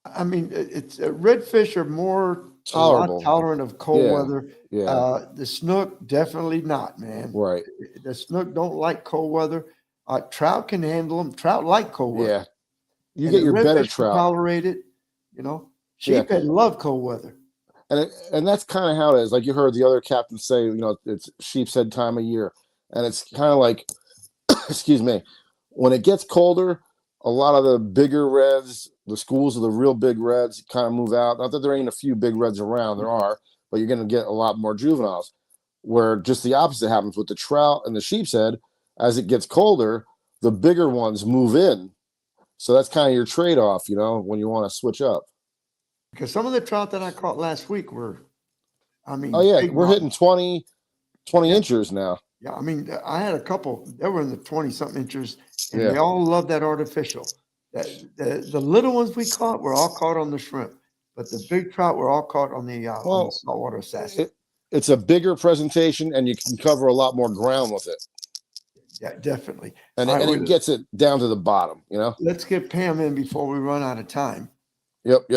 S1: I mean, it's redfish are a
S2: Tolerable.
S1: lot tolerant of cold
S2: Yeah,
S1: weather.
S2: Yeah,
S1: The snook definitely not, man.
S2: right.
S1: The snook don't like cold weather. Trout can handle them. Trout like cold weather.
S2: Yeah. You
S1: And
S2: get
S1: the
S2: your better
S1: redfish can
S2: trout.
S1: tolerate it. You know,
S2: Yeah.
S1: sheephead love cold weather.
S2: And that's kind of how it is. Like you heard the other captain say, it's sheep's head time of year. And it's kind of like, excuse me, when it gets colder, a lot of the bigger reds, the schools of the real big reds kind of move out. Not that there ain't a few big reds around, there are, but you're going to get a lot more juveniles. Where just the opposite happens with the trout and the sheep's head. As it gets colder, the bigger ones move in. So that's kind of your trade-off, when you want to switch up.
S1: Because some of the trout that I caught last week were, I mean,
S2: Oh, yeah,
S1: big
S2: we're
S1: mouth.
S2: hitting 20 inches now.
S1: Yeah, I mean, I had a couple that were in the 20-something inches, and
S2: Yeah.
S1: they all love that artificial. The little ones we caught were all caught on the shrimp, but the big trout were all caught on the saltwater sass.
S2: It's a bigger presentation, and you can cover a lot more ground with it.
S1: Yeah, definitely.
S2: And,
S1: All right,
S2: it gets it down to the bottom,
S1: Let's get Pam in before we run out of time.
S2: Yep.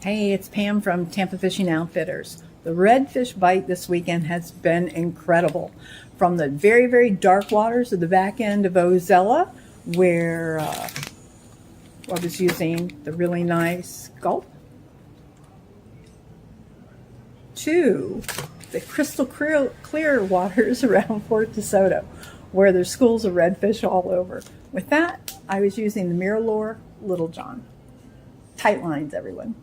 S6: Hey, it's Pam from Tampa Fishing Outfitters. The redfish bite this weekend has been incredible. From the very, very dark waters of the back end of Ozella, where I was using the really nice gulp, to the crystal clear waters around Fort DeSoto, where there's schools of redfish all over. With that, I was using the Miralure Little John. Tight lines, everyone.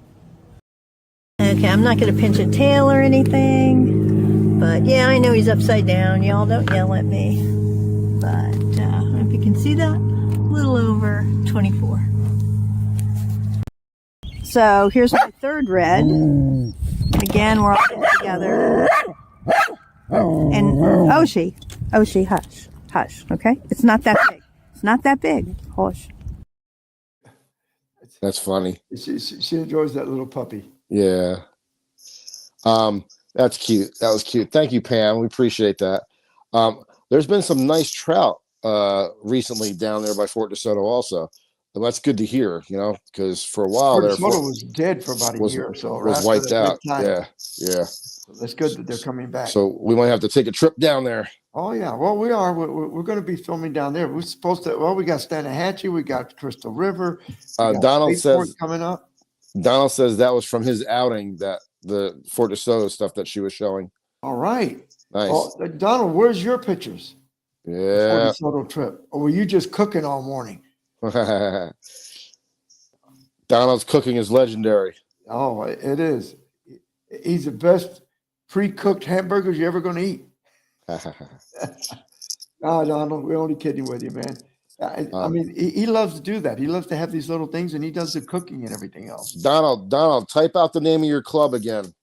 S7: Okay, I'm not going to pinch a tail or anything, but yeah, I know he's upside down. Y'all don't yell at me. But if you can see that, a little over 24. So here's my third red. Again, we're all in together. And Oshi, hush, okay? It's not that big. It's not that big. Hush.
S2: That's funny.
S1: She enjoys that little puppy.
S2: Yeah. That's cute. That was cute. Thank you, Pam. We appreciate that. There's been some nice trout recently down there by Fort DeSoto also. And that's good to hear, because for a while
S1: Fort
S2: there
S1: DeSoto was dead for about a year or so.
S2: was
S1: after
S2: wiped
S1: the
S2: out.
S1: big time.
S2: Yeah.
S1: So that's good that they're coming back.
S2: So we might have to take a trip down there.
S1: Oh yeah, well we are. We're going to be filming down there. We're supposed to. Well, we got Stanahatchee, we got Crystal River. We got
S2: Donald
S1: Spaceport
S2: says
S1: coming up.
S2: Donald says that was from his outing, that the Fort DeSoto stuff that she was showing.
S1: All right.
S2: Nice.
S1: Oh, Donald, where's your pictures?
S2: Yeah.
S1: For the DeSoto trip, or were you just cooking all morning?
S2: Donald's cooking is legendary.
S1: Oh, it is. He's the best pre-cooked hamburgers you're ever going to eat. No, Donald, we're only kidding with you, man. I mean, he loves to do that. He loves to have these little things, and he does the cooking and everything else.
S2: Donald, type out the name of your club again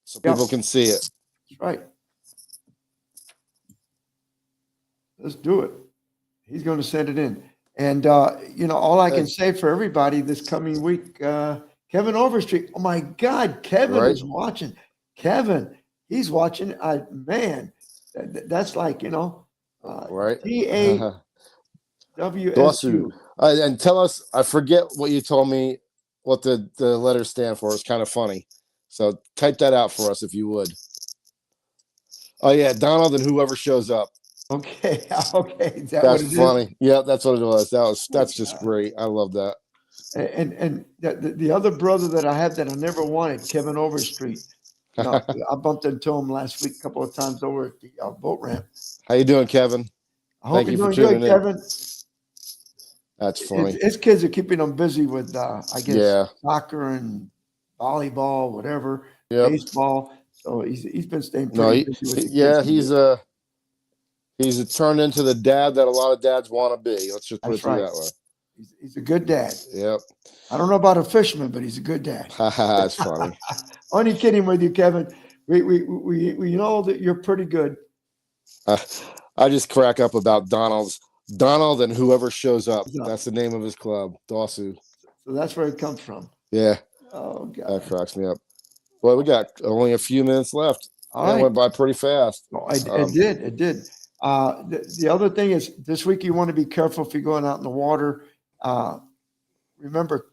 S2: so people can see it.
S1: That's right. Let's do it. He's going to send it in. And, all I can say for everybody this coming week, Kevin Overstreet. Oh, my God, Kevin is watching. Kevin, he's watching. Man, that's like,
S2: Right.
S1: DAWSU.
S2: And tell us, I forget what you told me, what the letters stand for. It's kind of funny. So type that out for us if you would. Oh, yeah, Donald and whoever shows up.
S1: Okay. Is that
S2: That's
S1: what it
S2: funny.
S1: is?
S2: Yeah, that's what it was. That's just great. I love that.
S1: And the other brother that I have that I never wanted, Kevin Overstreet. I bumped into him last week a couple of times over at the boat ramp.
S2: How you doing, Kevin?
S1: I hope
S2: Thank
S1: you're
S2: you
S1: doing
S2: for
S1: good,
S2: tuning in.
S1: Kevin.
S2: That's funny.
S1: His kids are keeping him busy with, I guess,
S2: Yeah.
S1: soccer and volleyball, whatever,
S2: Yep.
S1: baseball. So he's been staying
S2: No,
S1: pretty busy with the kids.
S2: he's turned into the dad that a lot of dads want to be. Let's just put
S1: That's
S2: it through
S1: right.
S2: that way.
S1: He's a good dad.
S2: Yep.
S1: I don't know about a fisherman, but he's a good dad.
S2: That's funny.
S1: Only kidding with you, Kevin. We know that you're pretty good.
S2: I just crack up about Donald and whoever shows up.
S1: Yeah.
S2: That's the name of his club, DAWSU.
S1: So that's where it comes from.
S2: Yeah,
S1: Oh God.
S2: that cracks me up. Well, we got only a few minutes left.
S1: All
S2: That
S1: right.
S2: went by pretty fast.
S1: Well, it did. It did. The other thing is this week you want to be careful if you're going out in the water. Remember,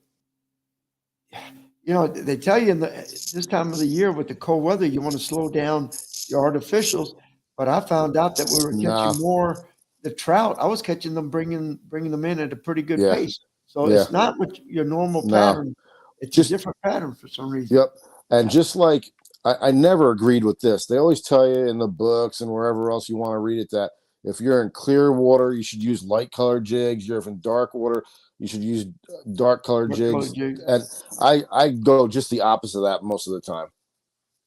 S1: they tell you this time of the year with the cold weather, you want to slow down your artificials. But I found out that we were catching more the trout. I was catching them, bringing them in at a pretty good
S2: Yeah.
S1: pace. So
S2: Yeah.
S1: it's not what your normal
S2: No.
S1: pattern. It's
S2: Just-
S1: a different pattern for some reason.
S2: Yep. And just like I never agreed with this. They always tell you in the books and wherever else you want to read it that if you're in clear water, you should use light colored jigs. You're in dark water, you should use dark colored jigs. And I go just the opposite of that most of the time,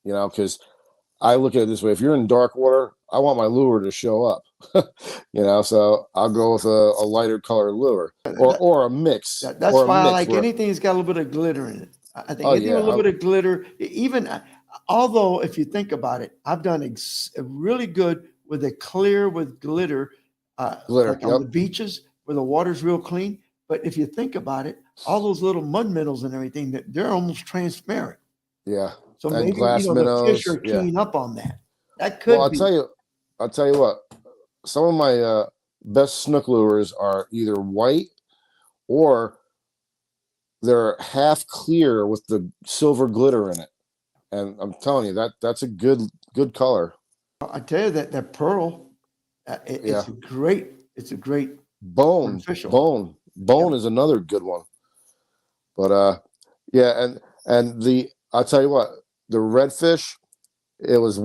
S2: because I look at it this way. If you're in dark water, I want my lure to show up, so I'll go with a lighter colored lure or a mix.
S1: That's
S2: or a
S1: why I
S2: mix
S1: like
S2: where-
S1: anything that's got a little bit of glitter in it. I think
S2: Oh,
S1: anything with a
S2: yeah.
S1: little bit of glitter, even although if you think about it, I've done really good with a clear with glitter, like on
S2: Yep.
S1: the beaches where the water's real clean. But if you think about it, all those little mud minnows and everything, they're almost transparent.
S2: Yeah.
S1: So
S2: And
S1: maybe
S2: glass
S1: the fish
S2: minnows,
S1: are
S2: yeah.
S1: keying up on that. That could
S2: Well,
S1: be.
S2: I'll tell you what. Some of my best snook lures are either white or they're half clear with the silver glitter in it. And I'm telling you that's a good color.
S1: I tell you that pearl, it's a great
S2: Bone
S1: artificial.
S2: bone is another good one. But yeah, and I'll tell you what, the redfish, it was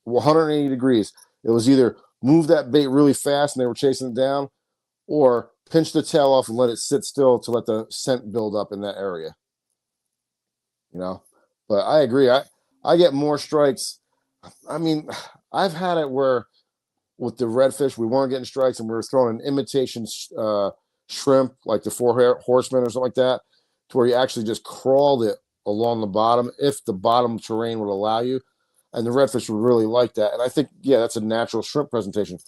S2: 180 degrees. It was either move that bait really fast and they were chasing it down, or pinch the tail off and let it sit still to let the scent build up in that area. But I agree. I get more strikes. I mean, I've had it where with the redfish, we weren't getting strikes and we were throwing an imitation shrimp, like the Four Horsemen or something like that, to where you actually just crawled it along the bottom if the bottom terrain would allow you. And the redfish would really like that. And I think, that's a natural shrimp presentation.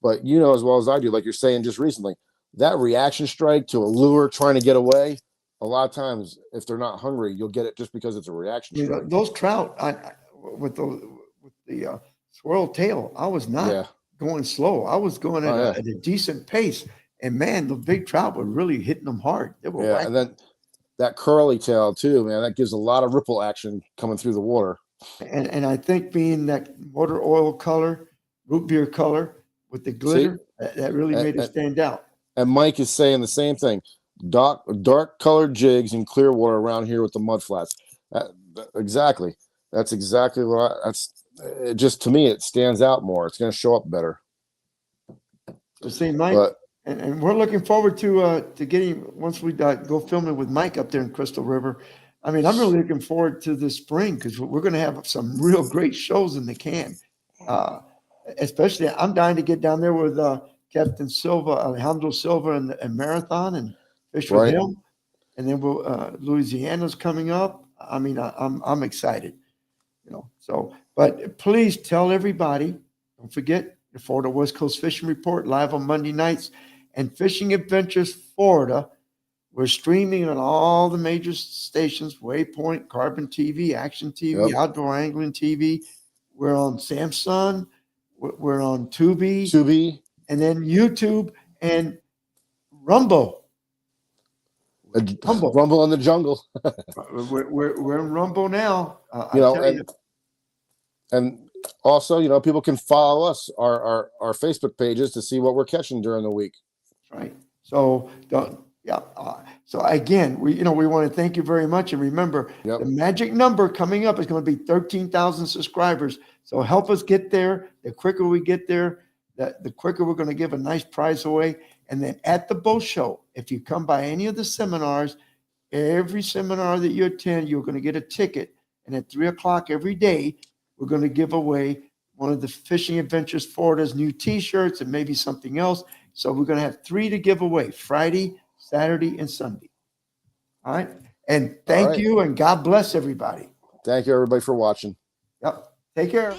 S2: But as well as I do, like you're saying just recently, that reaction strike to a lure trying to get away, a lot of times, if they're not hungry, you'll get it just because it's a reaction strike.
S1: Those trout, with the swirl tail, I was not going slow. I was going at a decent pace. And man, the big trout were really hitting them hard. They were
S2: and then that curly tail too, man, that gives a lot of ripple action coming through the water.
S1: And I think being that motor oil color, root beer color with the glitter, that really made it stand out.
S2: And Mike is saying the same thing. Dark colored jigs in clear water around here with the mud flats. Exactly. That's exactly what to me, it stands out more. It's going to show up better.
S1: So see, Mike, and we're looking forward to getting, once we go filming with Mike up there in Crystal River. I mean, I'm really looking forward to this spring because we're going to have some real great shows in the can. Especially, I'm dying to get down there with Captain Silva, Alejandro Silva, and Marathon and fish with him. And then Louisiana's coming up. I mean, I'm excited, So, but please tell everybody. Don't forget the Florida West Coast Fishing Report live on Monday nights, and Fishing Adventures Florida. We're streaming on all the major stations: Waypoint, Carbon TV, Action TV, Outdoor Angling TV. We're on Samsung. We're on Tubi, and then YouTube and Rumble.
S2: Rumble in the jungle.
S1: we're in Rumble now.
S2: And also, people can follow us, our Facebook pages, to see what we're catching during the week.
S1: Right. So so again, we want to thank you very much, and remember the magic number coming up is going to be 13,000 subscribers. So help us get there. The quicker we get there, the quicker we're going to give a nice prize away. And then at the boat show, if you come by any of the seminars, every seminar that you attend, you're going to get a ticket. And at 3:00 every day, we're going to give away one of the Fishing Adventures Florida's new T-shirts and maybe something else. So we're going to have 3 to give away: Friday, Saturday, and Sunday. All right. And thank you, and God bless everybody.
S2: Thank you, everybody, for watching.
S1: Yep. Take care.